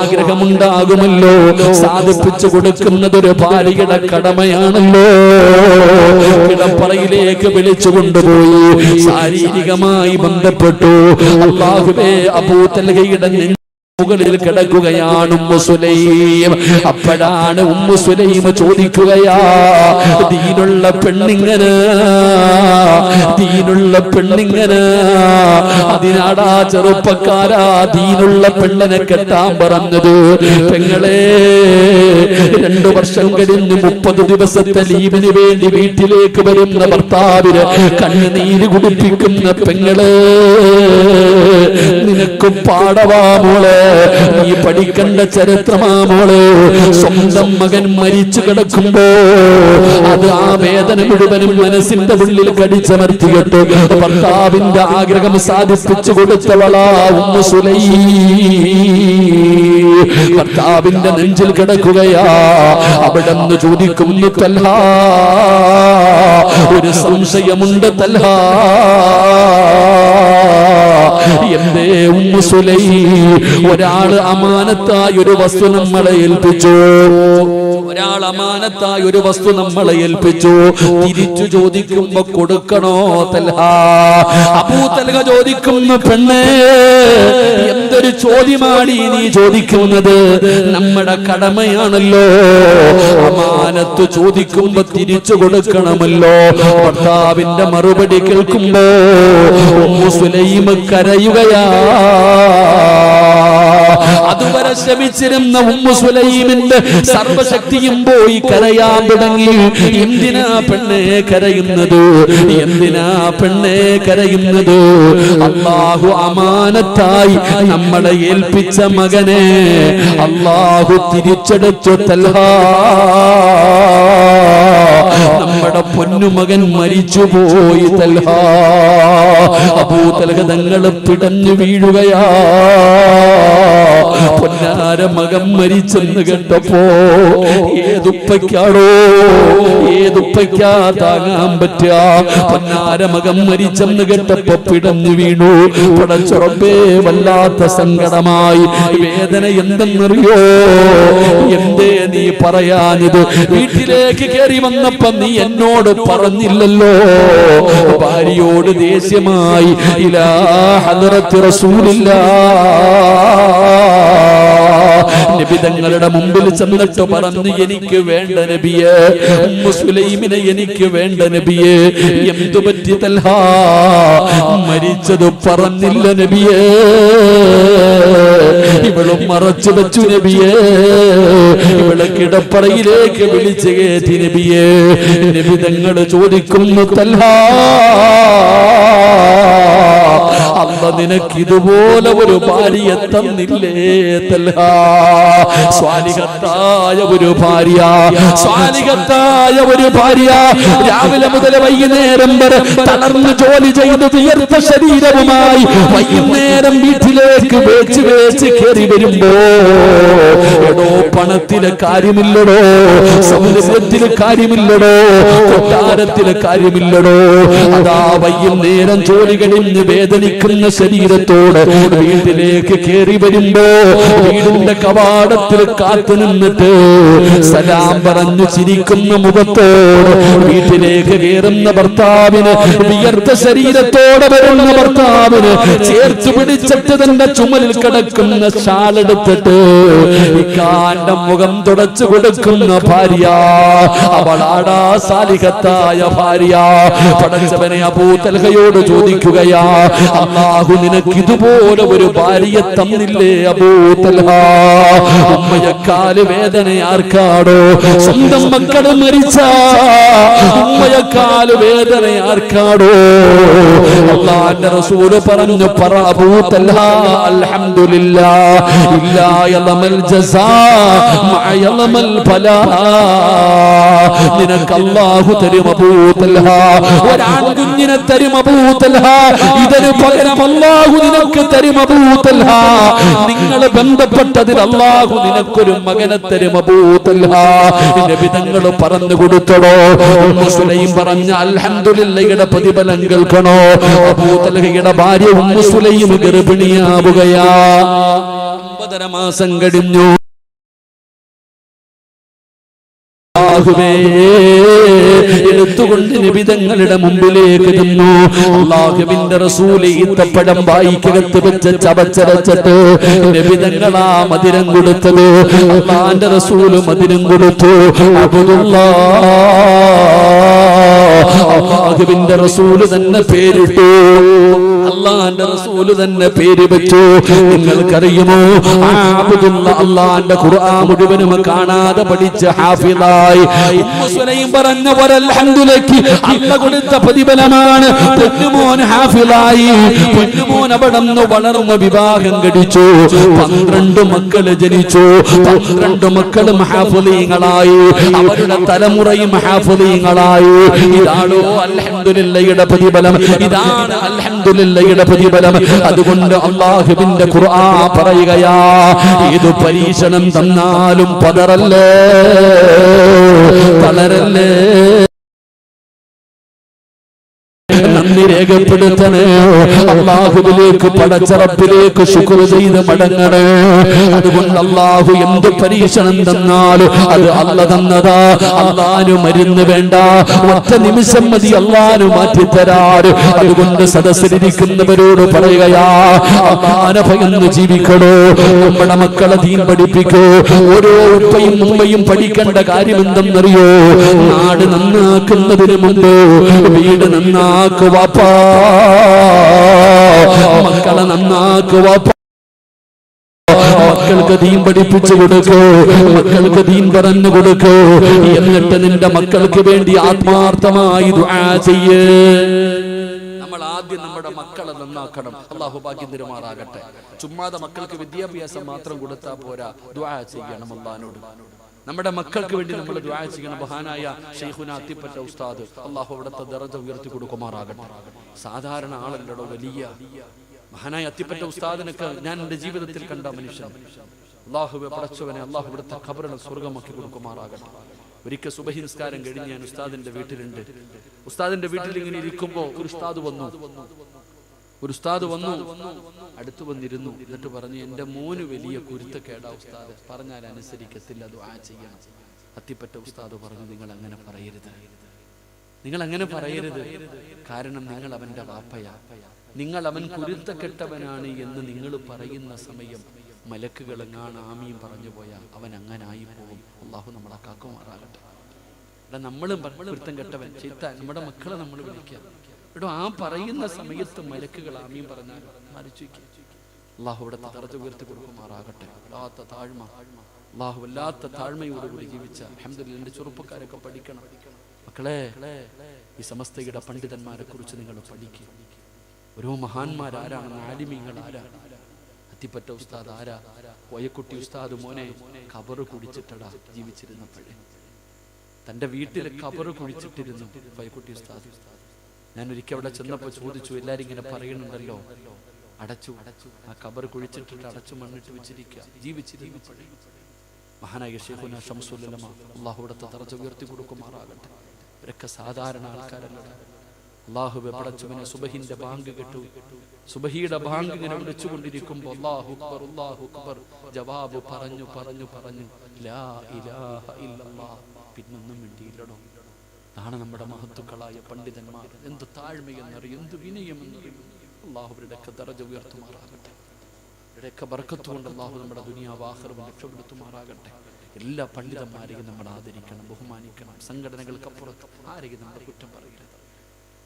ആഗ്രഹമുണ്ടാകുമല്ലോ, സാധിപ്പിച്ചു കൊടുക്കുന്നതൊരു ഭാര്യയുടെ കടമയാണല്ലോ. കിടപ്പറയിലേക്ക് വിളിച്ചു കൊണ്ടുപോയി ശാരീരികമായി ബന്ധപ്പെട്ടു. അല്ലാഹുവേ, അബൂ തൽഹയുടെ മുകളിൽ കിടക്കുകയാണ് ഉമ്മു സുലൈം. അപ്പോഴാണ് ഉമ്മു സുലൈം ചോദിക്കുകയാ, ദീനുള്ള പെണ്ണിങ്ങനെ, ദീനുള്ള പെണ്ണിങ്ങനെ, അതിനാടാ ചെറുപ്പക്കാരാ ദീനുള്ള പെണ്ണിനെ കെട്ടാൻ പറഞ്ഞത്. പെങ്ങളെ 2 വർഷം കഴിഞ്ഞ് 30 ദിവസത്തെ ലീവിന് വേണ്ടി വീട്ടിലേക്ക് വരുന്ന ഭർത്താവിന് കണ്ണുനീര് കുടിപ്പിക്കുന്ന പെങ്ങളെ, നിനക്ക് പാടവാ മോളെ, നീ പഠിക്കേണ്ട ചരിത്രമാ മോളെ. സ്വന്തം മകൻ മരിച്ചു കിടക്കുമ്പോ അത് ആ വേദന മുഴുവനും മനസ്സിന്റെ ഉള്ളിൽ കടിച്ചമർത്തിയിട്ട് ഭർത്താവിന്റെ ആഗ്രഹം സാധിപ്പിച്ചു കൊടുത്തവളാ ഉമ്മു സുലൈം. ഭർത്താവിന്റെ നെഞ്ചിൽ കിടക്കുകയാ. അവിടെ നിന്ന് ചോദിക്കുന്നു, തൽഹാ ഒരു സംശയമുണ്ട് തൽഹാ, എന്തേ ഉമ്മു സുലൈം? ഒരാള് അമാനത്തായി ഒരു വസ്തു നമ്മളെ ഏൽപ്പിച്ചു, ഒരാൾ അമാനത്തായി ഒരു വസ്തു നമ്മളെ ഏൽപ്പിച്ചു, തിരിച്ചു ചോദിക്കുമ്പോ കൊടുക്കണോ തൽഹാ? അബൂ തൽഹ ചോദിക്കുന്നു, പെണ്ണേ എന്തൊരു ചോദ്യമാണ് നീ ചോദിക്കുന്നത്? നമ്മുടെ കടമയാണല്ലോ, അമാനത്ത് ചോദിക്കുമ്പോ തിരിച്ചു കൊടുക്കണമല്ലോ. ഭർത്താവിന്റെ മറുപടി കേൾക്കുമ്പോ ഉമ്മു സുലൈം കരയുകയാ. അതുവരെ ശമിച്ചിരുന്ന ഉമ്മു സുലൈമിന്റെ സർവശക്തിയും പോയി കരയാൻ തുടങ്ങി. എന്തിനാ പെണ്ണെ കരയുന്നത്? എന്തിനാ പെണ്ണെ കരയുന്നത്? അല്ലാഹു അമാനത്തായി നമ്മളെ ഏൽപ്പിച്ച മകനെ അല്ലാഹു തിരിച്ചെടുത്തു തൽഹാ. നമ്മുടെ പൊന്നുമകൻ മരിച്ചുപോയി തൽഹാ. അബൂ തൽഹ തങ്ങൾ പിടഞ്ഞു വീഴുകയാ. പൊന്നാര മകൻ മരിച്ചെന്ന് കേട്ടപ്പോ ഏതുപ്പയ്ക്കാണോ, ഏതുപ്പയ്ക്കാ താങ്ങാൻ പറ്റുക? പൊന്നാര മകൻ മരിച്ചെന്ന് കേട്ടപ്പോ പിടഞ്ഞു വീണു. പടച്ചുറപ്പേ വല്ലാത്ത സങ്കടമായി. വേദന എന്തെന്നറിയോ? എന്തേ നീ പറയാഞ്ഞത്? വീട്ടിലേക്ക് കയറി വന്നപ്പോ നീ എന്നോട് പറഞ്ഞില്ലല്ലോ. ഭാര്യയോട് ദേഷ്യമായി ഇലാ ഹദ്റത്തി റസൂലില്ലാഹ് നബി തങ്ങളുടെ മുമ്പിൽ ചെന്നിട്ട് പറഞ്ഞു, എനിക്ക് വേണ്ട നബിയെ, ഉമ്മു സുലൈമിനെ എനിക്ക് വേണ്ട നബിയെ. എന്തു പറ്റി തൽഹാ? മരിച്ചത് പറഞ്ഞില്ല നബിയെ, ഇവളും മറച്ചു വെച്ചു നബിയെ, ഇവളെ കിടപ്പറയിലേക്ക് വിളിച്ചു കയറ്റി നബിയെ. നബി തങ്ങൾ ചോദിക്കുന്നു, തൽഹാ അല്ല നിനക്ക് ഇതുപോലെ ഒരു ഭാര്യയെ തന്നില്ലേ തൽഹാ? സ്വാലിഹത്തായ ഒരു ഭാര്യ, സ്വാലിഹത്തായ ഒരു ഭാര്യ. രാവിലെ മുതൽ വൈകുന്നേരം വരെ തളർന്ന് ജോലി ചെയ്ത് വിയർത്ത ശരീരവുമായി വൈകുന്നേരം വീട്ടിലേക്ക് വേച്ച് വേച്ച് കയറി വരുമ്പോ, എടോ പണത്തിലെ കാര്യമില്ലടോ, സൗന്ദര്യത്തിലെ കാര്യമില്ലടോ, കൊട്ടാരത്തിലെ കാര്യമില്ലടോ. അതാ വൈകുന്നേരം ജോലി കഴിഞ്ഞ് വേദനിക്കുന്ന ശരീരത്തോട് വീട്ടിലേക്ക് കയറി വരുമ്പോ വീടിന്റെ കവാടത്തിൽ കാത്തു നിന്നിട്ട് സലാം പറഞ്ഞു ചിരിക്കുന്ന മുഖത്തോട് വീട്ടിലേക്ക് കയറുന്ന ഭർത്താവിന്, വിയർത്ത ശരീരത്തോടെ വരുന്ന ഭർത്താവിന് ചേർത്ത് പിടിച്ചിട്ട് തന്റെ ചുമലിൽ കിടക്കുന്ന ഷാളെടുത്തിട്ട് ഇക്കാന്റെ മുഖം തുടച്ചു കൊടുക്കുന്ന ഭാര്യ, അവളാടാ സാലിഹത്തായ ഭാര്യ. പടച്ചവനെ അബൂ തൽഹയോട് ചോദിക്കുകയാ, അല്ലാഹു നിനക്ക് ഇതുപോലെ ഒരു ഭാര്യയെ തന്നില്ലേ അബൂ തൽഹ? ഉമ്മയെക്കാല് വേദന ആർക്കാടോ? സ്വന്തം മക്കൾ മരിച്ച ഉമ്മയെക്കാല് വേദന ആർക്കാടോ? അല്ലാഹുവിന്റെ റസൂൽ പറഞ്ഞു, പറ അബൂ തൽഹ അൽഹംദുലില്ലാഹ് ഇല്ലാ യളമൽ ജസാ മഅ യളമൽ ഫലാ. നിനക്ക് അല്ലാഹു തരും അബൂ തൽഹ, ഒരാൺകുഞ്ഞിനെ തരും അബൂ തൽഹ, ഇതിന് പകരം അല്ലാഹു നിനക്ക് തരും അബൂ തൽഹ. നിങ്ങൾ ബന്ധപ്പെട്ടതിൽ അല്ലാഹു നിനക്കൊരു മകനെ തരും അബൂ തൽഹ. നബി തങ്ങൾ പറഞ്ഞു കൊടുത്തടോ. ഉമ്മു സുലൈം പറഞ്ഞ അൽഹംദുലില്ലാഹയുടെ പ്രതിഫലം കേൾക്കണോ? അബൂ തൽഹയുടെ ഭാര്യ ഉമ്മു സുലൈം ഗർഭിണിയാവുകയാ. 9 മാസം കഴിഞ്ഞു. അല്ലാഹുവേ എടുത്തുകൊണ്ട് നബി തങ്ങളുടെ മുമ്പിലേക്ക് നിന്നു. അല്ലാഹുവിന്റെ റസൂൽ ഈത്തപ്പഴം വായിക്കകത്ത് വെച്ച് ചവച്ചരച്ചിട്ട് നബി തങ്ങളാ മധുരം കൊടുത്തത്. അല്ലാഹുവിന്റെ റസൂൽ മധുരം കൊടുത്തു. അല്ലാഹുവിന്റെ റസൂല് തന്നെ പേരിട്ടു. അല്ലാഹുവിന്റെ റസൂല് തന്നെ പേര് വെച്ചു. നിങ്ങൾക്കറിയുമോ അബ്ദുല്ല അല്ലാഹുവിന്റെ ഖുർആൻ മുഴുവനും കാണാതെ പഠിച്ച ഹാഫിളായി ഉമ്മു സുലൈം പറഞ്ഞ വൽഹംദുലില്ലാഹി അല്ലാഹു കൊടുത്ത പ്രതിഫലമാണ്. പൊന്നുമോൻ ഹാഫിളായി, പൊന്നുമോൻ അവിടുന്ന് വളർന്ന് വിവാഹം കഴിച്ചു. 12 മക്കള് ജനിച്ചു. 12 മക്കളും ഹാഫിളീങ്ങളായി. അവരുടെ തലമുറയും ഹാഫിളീങ്ങളായി. ഇതാണോ അൽഹംദുലില്ലാഹിയുടെ പ്രതിഫലം? ഇതാണ് അൽഹംദുലില്ലാഹിയുടെ പ്രതിഫലം. അതുകൊണ്ട് അല്ലാഹുവിന്റെ ഖുർആൻ പറയുകയാ, ഏത് പരീക്ഷണം തന്നാലും പതറല്ലേ, തളരല്ലേ, നന്ദി രേഖപ്പെടുത്തണേ. അല്ലാഹുവിലേക്ക് പടച്ച റബ്ബിലേക്ക് ശുക്ർ ചെയ്ത് മടങ്ങണേ. അതുകൊണ്ട് അല്ലാഹു എന്ത് പരീക്ഷണം തന്നാലും അത് അല്ലാഹു തന്നതാ. അല്ലാഹു മരുന്ന് വേണ്ട, ഒറ്റ നിമിഷം മതി അല്ലാഹു മാറ്റിത്തരാറ്. അതുകൊണ്ട് സദസ്സിലിരിക്കുന്നവരോട് പറയുകയാ, അല്ലാഹുവിനെ ഭയന്ന് ജീവിക്കണോ. നമ്മുടെ മക്കളെ ദീൻ പഠിപ്പിക്കോ. ഓരോ ഉപ്പയും ഉമ്മയും പഠിക്കേണ്ട കാര്യം എന്തെന്നറിയോ? നാട് നന്നാക്കുന്നതിന് മുമ്പ് വീട് നന്നാക്കുവാപ്പാ, മക്കളെ നന്നാക്കുവാപ്പാ. മക്കൾക്ക് ദീൻ പഠിപ്പിച്ചു കൊടുക്കൂ, മക്കൾക്ക് ദീൻ പറഞ്ഞു കൊടുക്കൂ. എന്നിട്ട് നിന്റെ മക്കൾക്ക് വേണ്ടി ആത്മാർത്ഥമായി ദുആ ചെയ്യ്. നമ്മൾ ആദ്യം നമ്മുടെ മക്കളെ നന്നാക്കണം. അല്ലാഹു ഭാഗ്യം തരുമാറാകട്ടെ. ചുമ്മാതെ മക്കൾക്ക് വിദ്യാഭ്യാസം മാത്രം കൊടുത്താൽ പോരാ, ദുആ ചെയ്യണം അല്ലാഹുവിനോട്. നമ്മുടെ മക്കൾക്ക് വേണ്ടി നമ്മൾ ദുആ ചെയ്യണം. മഹാനായ ശൈഖുനാ അത്തിപ്പറ്റ ഉസ്താദ്, അല്ലാഹു അവിടുത്തെ ദറജ ഉയർത്തി കൊടുക്കുമാറാകട്ടെ. സാധാരണ ആളല്ലടോ, വലിയ മഹാനായ അത്തിപ്പറ്റ ഉസ്താദിനൊക്കെ ഞാൻ എൻ്റെ ജീവിതത്തിൽ കണ്ട മനുഷ്യൻ. അല്ലാഹുവേ പടച്ചവനെ, അല്ലാഹു ഇവിടുത്തെ ഖബറിനെ സ്വർഗ്ഗമാക്കി കൊടുക്കുമാറാകട്ടെ. ഒരിക്കൽ സുബഹി നിസ്കാരം കഴിഞ്ഞ് ഞാൻ ഉസ്താദിന്റെ വീട്ടിലുണ്ട്. ഉസ്താദിന്റെ വീട്ടിൽ ഇങ്ങനെ ഇരിക്കുമ്പോൾ ഒരു ഉസ്താദ് വന്നു. അടുത്തു വന്നിരുന്നു. എന്നിട്ട് പറഞ്ഞു, എൻ്റെ മോന് വലിയ കുരുത്തക്കേടാ ഉസ്താദ്, പറഞ്ഞാൽ അനുസരിക്കത്തില്ല, ദുആ ചെയ്യണം. അത്തിപ്പറ്റ ഉസ്താദ് പറഞ്ഞു, നിങ്ങൾ അങ്ങനെ പറയരുത്. കാരണം നിങ്ങൾ അവന്റെ വാപ്പയാ. നിങ്ങൾ അവൻ കുരുത്തക്കെട്ടവനാണ് എന്ന് നിങ്ങൾ പറയുന്ന സമയം മലക്കുകൾ എങ്ങാണ് ആമീൻ പറഞ്ഞു പോയാൽ അവൻ അങ്ങനെ ആയി പോകും. അല്ലാഹു നമ്മളെ കാക്കുമാറാകട്ടെ. നമ്മളും കുരുത്തം കെട്ടവൻ ചീത്താൻ നമ്മുടെ മക്കളെ നമ്മൾ വിളിക്കുക. എടോ, ആ പറയുന്ന സമയത്ത് മലക്കുകൾ ആമീൻ പറഞ്ഞാൽ ആലോചിക്കുക. അല്ലാഹു ഇവിടെ ദറജ ഉയർത്തി കൊടുക്കുമാറാകട്ടെ. വല്ലാത്ത താഴ്മ, അല്ലാഹു വല്ലാത്ത താഴ്മയോടുകൂടി ജീവിച്ച അൽഹംദുലില്ലാഹ്. എൻ്റെ ചെറുപ്പക്കാരൊക്കെ പഠിക്കണം. മക്കളെ, ഈ സമസ്തയുടെ പണ്ഡിതന്മാരെ കുറിച്ച് നിങ്ങൾ പഠിക്കുക. ഓരോ മഹാന്മാരാരാണെന്ന്, ആലിമീങ്ങൾ ആരാണ്? അത്തിപ്പറ്റ ഉസ്താദ് ആരാ? കോയക്കുട്ടി ഉസ്താദ് മോനെ ഖബറ് കുടിച്ചിട്ടടാ ജീവിച്ചിരുന്നപ്പോഴേ. തൻ്റെ വീട്ടിൽ ഖബറ് കുഴിച്ചിട്ടിരുന്നു കോയക്കുട്ടി ഉസ്താദ്. ഞാൻ ഒരിക്കൽ അവിടെ ചെന്നപ്പോൾ ചോദിച്ചു, എല്ലാരും ഇങ്ങനെ പറയുന്നുണ്ടല്ലോ, അടച്ചു ആ ഖബർ കുഴിച്ചിട്ടിട്ട് അടച്ചു മണ്ണിട്ട് വെച്ചിരിക്കുക, ജീവിച്ചിരിക്കുന്നപ്പോഴേ. മഹാനായ ശൈഖുനാ ശംസുൽ ഉലമ, അല്ലാഹു അവിടുത്തെ ദറജ ഉയർത്തി കൊടുക്കുമാറാകട്ടെ. ഇവരൊക്കെ സാധാരണ ആൾക്കാരല്ല. അല്ലാഹുവേ പടച്ചവനെ, സുബഹിന്റെ ബാങ്ക് കേട്ടു. സുബഹിയുടെ ബാങ്ക് ഇങ്ങനെ വിളിച്ചുകൊണ്ടിരിക്കുമ്പോൾ അല്ലാഹു അക്ബർ, അല്ലാഹു അക്ബർ, ജവാബ് പറഞ്ഞു ലാ ഇലാഹ ഇല്ലല്ലാഹ്. പിന്നൊന്നും മിണ്ടിയില്ലടോ. അതാണ് നമ്മുടെ മഹത്തുക്കളായ പണ്ഡിതന്മാർ. എന്ത് താഴ്മയെന്നറിയും, എന്ത് വിനയമെന്നറിയും. അല്ലാഹു ഇവരുടെയൊക്കെ ദറജ ഉയർത്തുമാറാകട്ടെ. ഇവരുടെയൊക്കെ ബർക്കത്ത് കൊണ്ട് അല്ലാഹു നമ്മുടെ ദുനിയാവ് ആഖിറവും രക്ഷപ്പെടുത്തുമാറാകട്ടെ. എല്ലാ പണ്ഡിതന്മാരെയും നമ്മൾ ആദരിക്കണം, ബഹുമാനിക്കണം. സംഘടനകൾക്കപ്പുറത്ത് ആരെയും നമ്മൾ കുറ്റം പറയരുത്.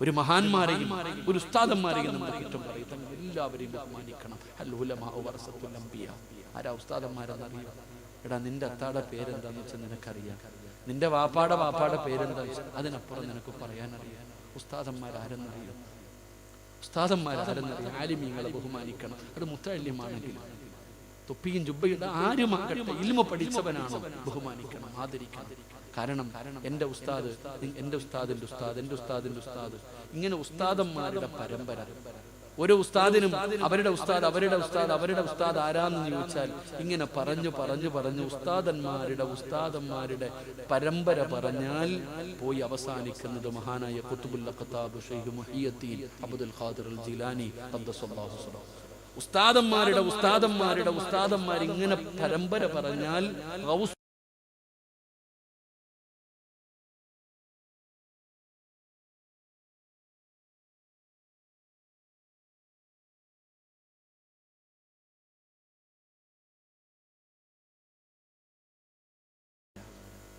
ഒരു മഹാന്മാരെയും ഒരു ഉസ്താദന്മാരെയും നമ്മൾ കുറ്റം പറയും. എല്ലാവരെയും ബഹുമാനിക്കണം. അൽ ഉലമാ വറസത്തുൽ അംബിയാ. ആരാ ഉസ്താദന്മാരെന്നറിയോ? എടാ, നിന്റെ അത്താടെ പേരെന്താന്ന് വെച്ചാൽ നിനക്കറിയാം. നിന്റെ വാപ്പാടെ പേരെന്താ വെച്ചാൽ അതിനപ്പുറം നിനക്ക് പറയാനറിയാം. ഉസ്താദന്മാരാരെന്നറിയാം? ആലിമീങ്ങളെ ബഹുമാനിക്കണം. അത് മുത്തഅല്ലിമാണെങ്കിലും തൊപ്പിയും ജുബ്ബയുടെ ആരുമാകട്ടെ, ഇൽമ പഠിച്ചവനാണോ ബഹുമാനിക്കണം, ആദരിക്കണം. കാരണം എൻ്റെ ഉസ്താദ്, എൻ്റെ ഉസ്താദിൻ്റെ ഉസ്താദ്, എൻ്റെ ഉസ്താദിൻ്റെ ഉസ്താദ്, ഇങ്ങനെ ഉസ്താദന്മാരുടെ പരമ്പര. ഓരോ ഉസ്താദിനും അവരുടെ ഉസ്താദ് ആരാന്ന് ചോദിച്ചാൽ ഇങ്ങനെ പറഞ്ഞു ഉസ്താദന്മാരുടെ പരമ്പര പറഞ്ഞാൽ പോയി അവസാനിക്കുന്നത് മഹാനായ ഖുത്ബുൽ അഖ്താബ് ശൈഖ് മുഹിയുദ്ദീൻ അബ്ദുൽ ഖാദിർ അൽ ജീലാനി ഖദ്ദസല്ലാഹു സിറഹു. ഉസ്താദന്മാർ ഇങ്ങനെ പരമ്പര പറഞ്ഞാൽ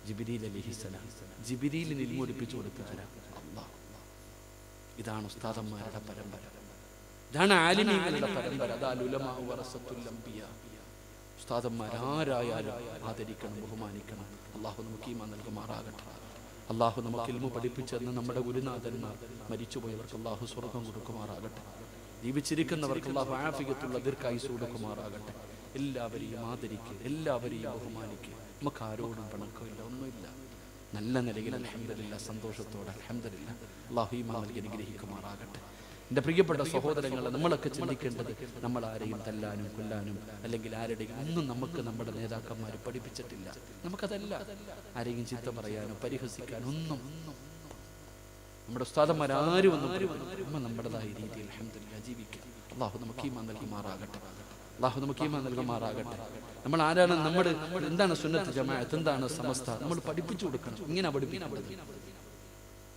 ജിബ്രീൽ അലൈഹിസ്സലാം. ജിബ്രീലിന് ഇൽമു പഠിപ്പിച്ചു കൊടുത്തവരാ അല്ലാഹ്. ഇതാണ് ഉസ്താദന്മാരുടെ പരമ്പര, ഇതാണ് ആലിമീങ്ങളുടെ പരമ്പര. അതാൽ ഉലമാ വറസത്തുൽ അംബിയാ. ഉസ്താദന്മാർ ആരായാലും ആദരിക്കണം, ബഹുമാനിക്കണം. അല്ലാഹു നമുക്ക് ഈമാൻ നൽകുമാറാകട്ടെ. അല്ലാഹു നമുക്ക് ഇൽമു പഠിപ്പിച്ചെന്ന് നമ്മുടെ ഗുരുനാഥന്മാർ മരിച്ചുപോയവർക്ക് അല്ലാഹു സ്വർഗം കൊടുക്കുമാറാകട്ടെ. ജീവിച്ചിരിക്കുന്നവർക്ക് അല്ലാഹു ആഫിയത്തുള്ള ദീർഘായുസ്സ് കൊടുക്കുമാറാകട്ടെ. എല്ലാവരെയും ആദരിക്കുക, എല്ലാവരെയും ബഹുമാനിക്കുക. നമുക്ക് ആരോടും പിണക്കമില്ല, ഒന്നുമില്ല. നല്ല നിലയിൽ അൽഹംദുലില്ലാഹ്, സന്തോഷത്തോടെ അൽഹംദുലില്ലാഹ്. അല്ലാഹു ഈമാൻ നൽകി അനുഗ്രഹിക്കുമാറാകട്ടെ. എൻ്റെ പ്രിയപ്പെട്ട സഹോദരങ്ങളെ, നമ്മളൊക്കെ ചിന്തിക്കേണ്ടത് നമ്മൾ ആരെയും തല്ലാനും കൊല്ലാനും അല്ലെങ്കിൽ ആരുടെയും ഒന്നും നമുക്ക് നമ്മുടെ നേതാക്കന്മാർ പഠിപ്പിച്ചിട്ടില്ല. നമുക്കതല്ല. ആരെയും ചീത്ത പറയാനോ പരിഹസിക്കാനോ ഒന്നും നമ്മുടെ ഉസ്താദന്മാരാരും ഒന്നും നമ്മൾ നമ്മുടേതായ രീതിയിൽ അൽഹംദുലില്ലാഹ് ജീവിക്കുക. അല്ലാഹു നമുക്ക് ഈമാൻ നൽകുമാറാകട്ടെ. അല്ലാഹു നമുക്ക് ഈമാൻ നൽകുമാറാകട്ടെ. നമ്മൾ ആരാണ്, നമ്മുടെ എന്താണ് സുന്നത്ത് ജമാഅത്ത്, എന്താണ് സമസ്ത, നമ്മൾ പഠിപ്പിച്ചു കൊടുക്കണം. ഇങ്ങനെ പഠിപ്പിക്കേണ്ടത്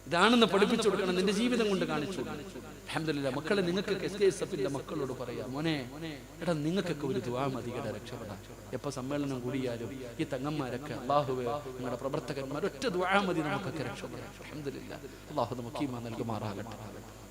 ഇതാണെന്ന് പഠിപ്പിച്ചു കൊടുക്കണം. നിന്റെ ജീവിതം കൊണ്ട് കാണിച്ചു. അൽഹംദുലില്ലാഹ്. മക്കളെ, നിങ്ങൾക്ക് SKSFന്റെ മക്കളോട് പറയാം, മോനെ എടാ, നിങ്ങൾക്കൊക്കെ ഒരു ദുആ മതി കേടാ, രക്ഷപ്പെടാൻ. എപ്പോൾ സമ്മേളനം കൂടിയാലും ഈ തങ്ങന്മാരൊക്കെ അല്ലാഹുവേ, നിങ്ങളുടെ പ്രവർത്തകന്മാർ ഒറ്റ ദുആ മതി, നമുക്കൊക്കെ രക്ഷപ്പെടാൻ. അൽഹംദുലില്ലാഹ്. അല്ലാഹു നമുക്ക് ഈമാൻ നൽകുമാറാകട്ടെ.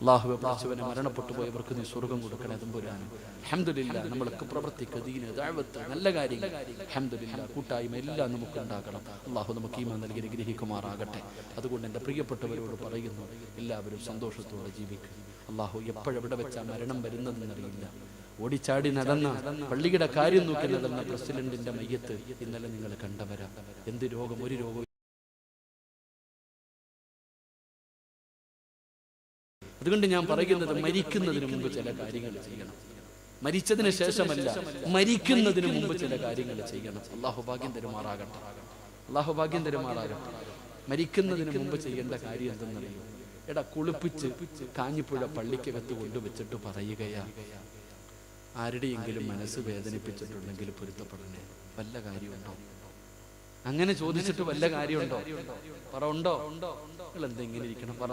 അല്ലാഹുവേ, പഠിച്ചവനെ മരണപ്പെട്ടു പോയവർക്ക് നീ സ്വർഗം കൊടുക്കണേ തമ്പുരാനെ. അൽഹംദുലില്ലാഹ്. നമ്മളൊക്കെ പ്രവർത്തിക്കുക, ദീന്, ദഅവത്ത്, നല്ല കാര്യങ്ങൾ. അൽഹംദുലില്ലാഹ്. കൂട്ടായ്മ എല്ലാം നമുക്ക് ഉണ്ടാക്കണം. അല്ലാഹു നമുക്ക് ഈമാൻ നൽകി അനുഗ്രഹിക്കുമാറാകട്ടെ. അതുകൊണ്ട് എൻ്റെ പ്രിയപ്പെട്ടവരോട് പറയുന്നു, എല്ലാവരും സന്തോഷത്തോടെ ജീവിക്കുക. അല്ലാഹു എപ്പോഴെവിടെ വെച്ചാൽ മരണം വരുന്നതെന്നറിയില്ല. ഓടിച്ചാടി നടന്ന പള്ളിയുടെ കാര്യം നോക്കി നടന്ന പ്രസിഡന്റിന്റെ മയ്യത്ത് ഇന്നലെ നിങ്ങൾ കണ്ടവരാ. എന്ത് രോഗം, ഒരു രോഗവും. അതുകൊണ്ട് ഞാൻ പറയുന്നത്, മരിക്കുന്നതിന് മുമ്പ് ചില കാര്യങ്ങൾ ചെയ്യണം. മരിച്ചതിന് ശേഷമല്ല, മരിക്കുന്നതിന് മുമ്പ് ചില കാര്യങ്ങൾ ചെയ്യണം. അല്ലാഹു ഭാഗ്യം തരുമാറാകട്ടെ. അല്ലാഹു ഭാഗ്യം തരുമാറാകട്ടെ. മരിക്കുന്നതിന് മുമ്പ് ചെയ്യേണ്ട കാര്യം എന്തെന്നറിയോ? എടാ, കുളിപ്പിച്ച് കാഞ്ഞിപ്പുഴ പള്ളിക്കകത്ത് കൊണ്ടുവച്ചിട്ട് പറയുകയാ, ആരുടെയെങ്കിലും മനസ്സ് വേദനിപ്പിച്ചിട്ടുണ്ടെങ്കിൽ പൊരുത്തപ്പെടണേ. വല്ല കാര്യമുണ്ടോ? അങ്ങനെ ചോദിച്ചിട്ട് വല്ല കാര്യമുണ്ടോ? പറ, ഉണ്ടോ? നിങ്ങൾ എന്താ ഇങ്ങനെ ഇരിക്കണം? പറ.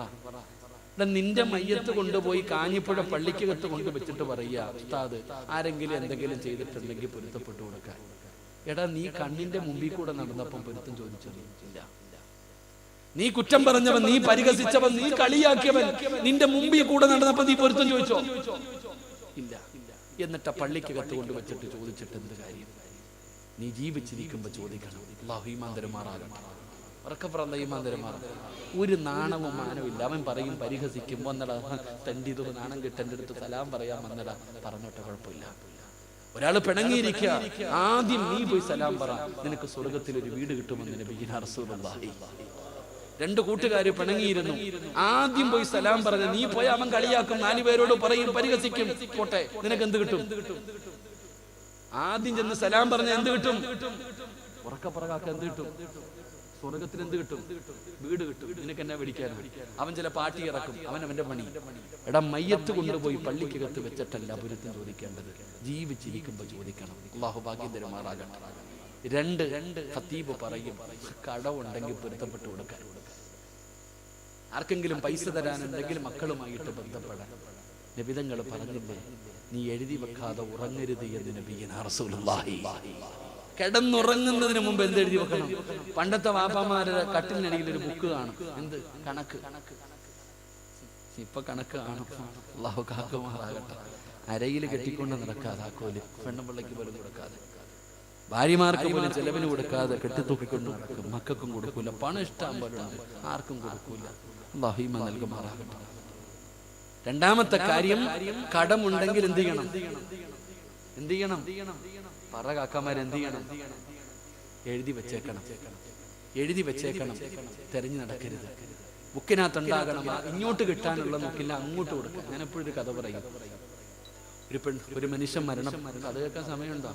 നിന്റെ മയ്യത്ത് കൊണ്ടുപോയി കാഞ്ഞിപ്പുഴ പള്ളിക്കകത്ത് കൊണ്ടുവച്ചിട്ട് പറയുക, ഉസ്താദ് ആരെങ്കിലും എന്തെങ്കിലും ചെയ്തിട്ടുണ്ടെങ്കിൽ പൊരുത്തപ്പെട്ടു കൊടുക്കാൻ. എടാ, നീ കണ്ണിന്റെ മുമ്പിൽ കൂടെ നടന്നപ്പം പൊരുത്തം ചോദിച്ചില്ല. നീ കുറ്റം പറഞ്ഞവൻ, നീ പരിഹസിച്ചവൻ, നീ കളിയാക്കിയവൻ നിന്റെ മുമ്പിൽ കൂടെ നടന്നപ്പോ നീ പൊരുത്തം ചോദിച്ചോ? ഇല്ല. എന്നിട്ട് പള്ളിക്കകത്ത് കൊണ്ടുവച്ചിട്ട് ചോദിച്ചിട്ട് എന്ത് കാര്യം? നീ ജീവിച്ചിരിക്കുമ്പോ ചോദിക്കണം. അല്ലാഹു ഈമാൻ തരുമാറാകട്ടെ. ഈമാൻ തരുമാറാകട്ടെ. ഒരു നാണവും മാനവും ഇല്ല. അവൻ പറയും, പരിഹസിക്കും, വന്നടാ തൻ്റെ നാണം കിട്ടൻ്റെ അടുത്ത് സലാം പറയാൻ വന്നടാ, പറഞ്ഞോട്ടെ, കുഴപ്പമില്ല. ഒരാൾ പിണങ്ങിയിരിക്കുക, ആദ്യം നീ പോയി സലാം പറ, നിനക്ക് സ്വർഗത്തിൽ ഒരു വീട് കിട്ടുമെന്ന് നബിയുനാ റസൂലുള്ളാഹി. രണ്ട് കൂട്ടുകാര് പിണങ്ങിയിരുന്നു, ആദ്യം പോയി സലാം പറഞ്ഞ നീ പോയി അവൻ കളിയാക്കും, 4 പേരോട് പറയും, പരിഹസിക്കും, പോട്ടെ, നിനക്ക് എന്ത് കിട്ടും? ആദ്യം ചെന്ന് സലാം പറഞ്ഞ എന്ത് കിട്ടും? ഉറക്കപ്പറകാക്ക എന്ത് കിട്ടും? സ്വർഗത്തിന് എന്ത് കിട്ടും? വീട് കിട്ടും. നിനക്ക് എന്നാ പിടിക്കാനും? അവൻ ചില പാട്ടി ഇറക്കും, അവന്റെ പണി. എടാ, മയ്യത്ത് കൊണ്ടുപോയി പള്ളിക്കകത്ത് വെച്ചിട്ടല്ല പൊരുത്തം ചോദിക്കേണ്ടത്, ജീവിച്ചിരിക്കുമ്പോ ചോദിക്കണം. അല്ലാഹു ഭാഗ്യം തരുമാറാകട്ടെ. 2 ഖതീബ് പറയും, കടമുണ്ടെങ്കിൽ പൊരുത്തപ്പെട്ടു കൊടുക്കാൻ. ആർക്കെങ്കിലും പൈസ തരാനുണ്ടെങ്കിൽ മക്കളുമായിട്ട് ബന്ധപ്പെടാൻ. നബിതങ്ങൾ പറഞ്ഞില്ലേ, നീ എഴുതി വെക്കാതെ ഉറങ്ങരുത് എന്ന് നബിയുനാ റസൂലുള്ളാഹി. കിടന്നുറങ്ങുന്നതിന് മുമ്പ് എന്തെഴുതി വെക്കണം? പണ്ടത്തെ വാപ്പമാരുടെ കട്ടിലിനടിയിൽ ഒരു ബുക്ക് കാണും, എന്ത്? കണക്ക്. ഇപ്പൊ കണക്ക് കാണും. അല്ലാഹു കാക്കുമാറാകട്ടെ. അരയിൽ കെട്ടിക്കൊണ്ട് നടക്കാതെ, ആക്കോല് പെണ്ണുപിള്ളയ്ക്ക് പോലും കൊടുക്കാതെ, ഭാര്യമാർക്ക് പോലും ചെലവിന് കൊടുക്കാതെ കെട്ടിത്തൂക്കിക്കൊണ്ട് നടക്കും. മക്കൾക്കും കൊടുക്കൂല, പണം ഇഷ്ടം പോലുണ്ട്, ആർക്കും കൊടുക്കൂല. അല്ലാഹു ഈമാൻ നൽകുമാറാകട്ടെ. രണ്ടാമത്തെ കാര്യം, കടമുണ്ടെങ്കിൽ എന്ത് ചെയ്യണം? എന്ത് ചെയ്യണം? പറ കാക്കമാർ, എന്ത് ചെയ്യണം? എഴുതി വെച്ചേക്കണം. എഴുതി വെച്ചേക്കണം. തെരഞ്ഞു നടക്കരുത്. ബുക്കിനകത്തുണ്ടാകണം. ഇങ്ങോട്ട് കിട്ടാനുള്ള നോക്കില്ല, അങ്ങോട്ട് കൊടുക്കുക. ഞാൻ എപ്പോഴും ഒരു കഥ പറയും. ഒരു മനുഷ്യൻ മരണം, കഥ കേൾക്കാൻ സമയമുണ്ടോ?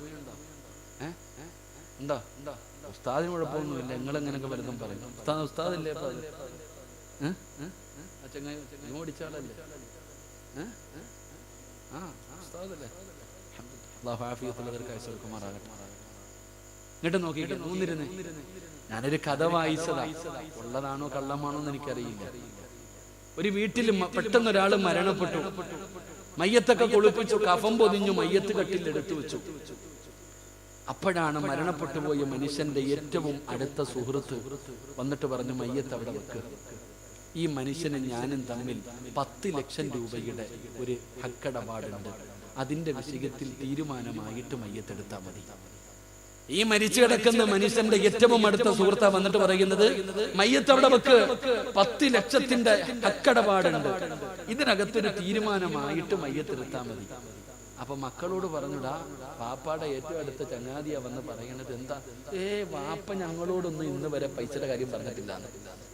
എന്താ ഉസ്താദിന് കുഴപ്പമൊന്നുമില്ല, നിങ്ങൾ എങ്ങനെയൊക്കെ വരുന്ന പറയും. ഉസ്താദില്ലേ? ചങ്ങായി ഓടിച്ചാളല്ലേ? ഉസ്താദല്ലേ? അല്ലാഹു ആഫിയത്തുള്ളവർക്ക് അയച്ചുമാറാകട്ടെ. ഇങ്ങോട്ട് നോക്കിയിട്ട് മൂന്നിരുന്ന് ഞാനൊരു കഥ വായിച്ചതാ. ഉള്ളതാണോ കള്ളമാണോ എന്ന് എനിക്കറിയില്ല. ഒരു വീട്ടിൽ പെട്ടെന്ന് ഒരാൾ മരണപ്പെട്ടു. മയ്യത്തൊക്കെ കുളിപ്പിച്ചു, കഫം പൊതിഞ്ഞു, മയ്യത്ത് കട്ടിൽ എടുത്തു വെച്ചു. അപ്പോഴാണ് മരണപ്പെട്ടു പോയ മനുഷ്യന്റെ ഏറ്റവും അടുത്ത സുഹൃത്ത് വന്നിട്ട് പറഞ്ഞു, മയ്യത്ത് അവിടെ വെക്ക്. ഈ മനുഷ്യന് ഞാനും തമ്മിൽ 10 ലക്ഷം രൂപയുടെ ഒരു ഹക്കടപാടുണ്ട്, അതിന്റെ വിഷയത്തിൽ തീരുമാനമായിട്ട് മയ്യത്തെടുത്താൽ മതി. ഈ മരിച്ചു കിടക്കുന്ന മനുഷ്യന്റെ ഏറ്റവും അടുത്ത സുഹൃത്താ വന്നിട്ട് പറയുന്നത്, മയ്യത്ത് അവിടെ വെക്ക്, 10 ലക്ഷത്തിന്റെ ഹക്കടപാടുണ്ട്, ഇതിനകത്തൊരു തീരുമാനമായിട്ട് മയ്യത്തെടുത്താൽ മതി. അപ്പൊ മക്കളോട് പറഞ്ഞുടാ, വാപ്പാടെ ഏറ്റവും അടുത്ത ചങ്ങാതിയാ വന്ന് പറയണത് എന്താ, വാപ്പ ഞങ്ങളോടൊന്നും ഇന്ന് വരെ പൈസയുടെ കാര്യം പറഞ്ഞിട്ടില്ല.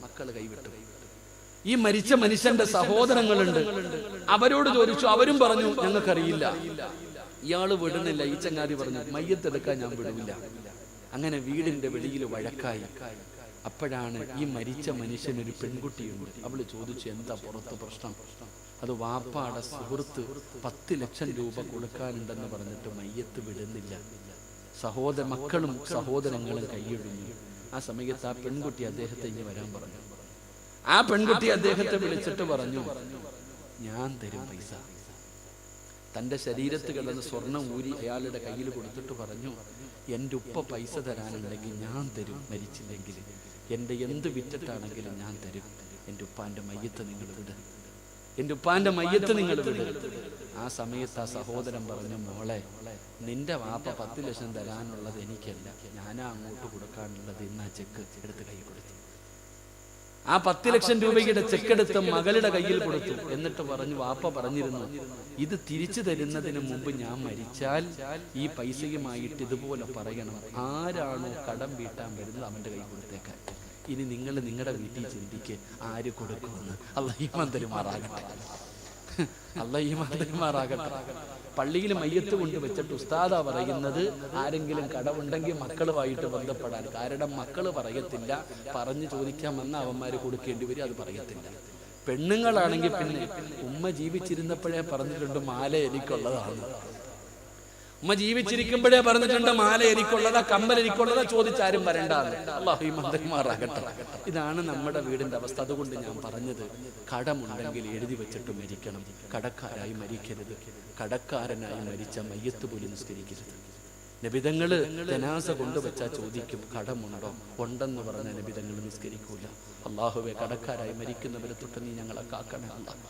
മക്കള് കൈവിട്ടു. ഈ മരിച്ച മനുഷ്യന്റെ സഹോദരങ്ങളുണ്ട്, അവരോട് ചോദിച്ചു, അവരും പറഞ്ഞു ഞങ്ങൾക്കറിയില്ല. ഇയാള് വിടുന്നില്ല. ഈ ചങ്ങാതി പറഞ്ഞു, മയ്യത്തെടുക്കാൻ ഞാൻ വിടില്ല. അങ്ങനെ വീടിന്റെ വെളിയിൽ വഴക്കായി. അപ്പോഴാണ് ഈ മരിച്ച മനുഷ്യനൊരു പെൺകുട്ടിയുണ്ട്. അവള് ചോദിച്ചു, എന്താ പുറത്ത് പ്രശ്നം? അത് വാപ്പാടെ സുഹൃത്ത് 10 ലക്ഷം രൂപ കൊടുക്കാനുണ്ടെന്ന് പറഞ്ഞിട്ട് മയ്യത്ത് വിടുന്നില്ല. മക്കളും സഹോദരങ്ങളും കൈയൊഴിഞ്ഞു. ആ സമയത്ത് ആ പെൺകുട്ടി അദ്ദേഹത്തെ ഇനി വരാൻ പറഞ്ഞു. ആ പെൺകുട്ടി അദ്ദേഹത്തെ വിളിച്ചിട്ട് പറഞ്ഞു, ഞാൻ തരും പൈസ. തന്റെ ശരീരത്ത് കിടന്ന് സ്വർണം ഊരി അയാളുടെ കയ്യിൽ കൊടുത്തിട്ട് പറഞ്ഞു, എൻ്റെ ഉപ്പ പൈസ തരാനുണ്ടെങ്കിൽ ഞാൻ തരും, മരിച്ചില്ലെങ്കിൽ എൻ്റെ എന്ത് വിറ്റിട്ടാണെങ്കിലും ഞാൻ തരും. എൻ്റെ ഉപ്പാന്റെ മയ്യത്ത് നിങ്ങൾ വിട്, എൻ്റെ ഉപ്പാന്റെ മയ്യത്ത് നിങ്ങൾ വിട്. ആ സമയത്ത് ആ സഹോദരൻ പറഞ്ഞു, മോളെ, നിന്റെ വാപ്പ 10 ലക്ഷം തരാനുള്ളത് എനിക്കല്ല, ഞാനാ അങ്ങോട്ട് കൊടുക്കാനുള്ളത്. ഇന്ന് ആ ചെക്ക് എടുത്ത് കൈ കൊടുത്തു. ആ 10 ലക്ഷം രൂപയുടെ ചെക്കെടുത്ത് മകളുടെ കയ്യിൽ കൊടുത്തു. എന്നിട്ട് പറഞ്ഞു, വാപ്പ പറഞ്ഞിരുന്നു, ഇത് തിരിച്ചു തരുന്നതിന് മുമ്പ് ഞാൻ മരിച്ചാൽ ഈ പൈസയുമായിട്ട് ഇതുപോലെ പറയണം, ആരാണോ കടം വീട്ടാൻ വരുന്നത് അവന്റെ കൈ കൊടുത്തേക്കാൻ. ഇനി നിങ്ങൾ നിങ്ങളുടെ വീട്ടിൽ ചിന്തിക്ക്, ആര് കൊടുക്കുമെന്ന്. അല്ലാഹു ഈമാൻ തരുമാറാകട്ടെ, അല്ലാഹു ഈമാൻ തരുമാറാകട്ടെ. പള്ളിയിൽ മയ്യത്ത് കൊണ്ട് വെച്ചിട്ട് ഉസ്താദാ പറയുന്നത്, ആരെങ്കിലും കടമുണ്ടെങ്കിൽ മക്കളുമായിട്ട് ബന്ധപ്പെടാൻ. കാരണം മക്കള് പറയത്തില്ല, പറഞ്ഞു ചോദിക്കാൻ വന്ന അവന്മാര് കൊടുക്കേണ്ടി വരും, അത് പറയത്തില്ല. പെണ്ണുങ്ങളാണെങ്കിൽ പിന്നെ ഉമ്മ ജീവിച്ചിരുന്നപ്പോഴേ പറഞ്ഞിട്ടുണ്ട്, മാല എനിക്കുള്ളതാണ്. ഉമ്മ ജീവിച്ചിരിക്കുമ്പോഴേ പറഞ്ഞിട്ടുണ്ട്, മാല എനിക്കുള്ളതാ, കമ്മൽ എനിക്കുള്ളതാ, ചോദിച്ചാരും വരണ്ടാന്ന്. അല്ലാഹു ഈമാൻ തരുമാറാകട്ടെ. ഇതാണ് നമ്മുടെ വീടിന്റെ അവസ്ഥ. അതുകൊണ്ട് ഞാൻ പറഞ്ഞത്, കടമുണ്ടെങ്കിൽ എഴുതി വെച്ചിട്ട് മരിക്കണം. കടക്കാരായി മരിക്കരുത്. കടക്കാരനായി മരിച്ച മയ്യത്ത് പോലും നിസ്കരിക്കരുത്. നബിതങ്ങള് ജനാസ കൊണ്ടുവച്ചാൽ ചോദിക്കും, കടമുണ്ടോ? ഉണ്ടെന്ന് പറഞ്ഞ നബിതങ്ങൾ നിസ്കരിക്കൂല. അല്ലാഹുവേ, കടക്കാരായി മരിക്കുന്നവരെ തൊട്ട് നീ ഞങ്ങളെ കാക്കണേ അല്ലാഹ്.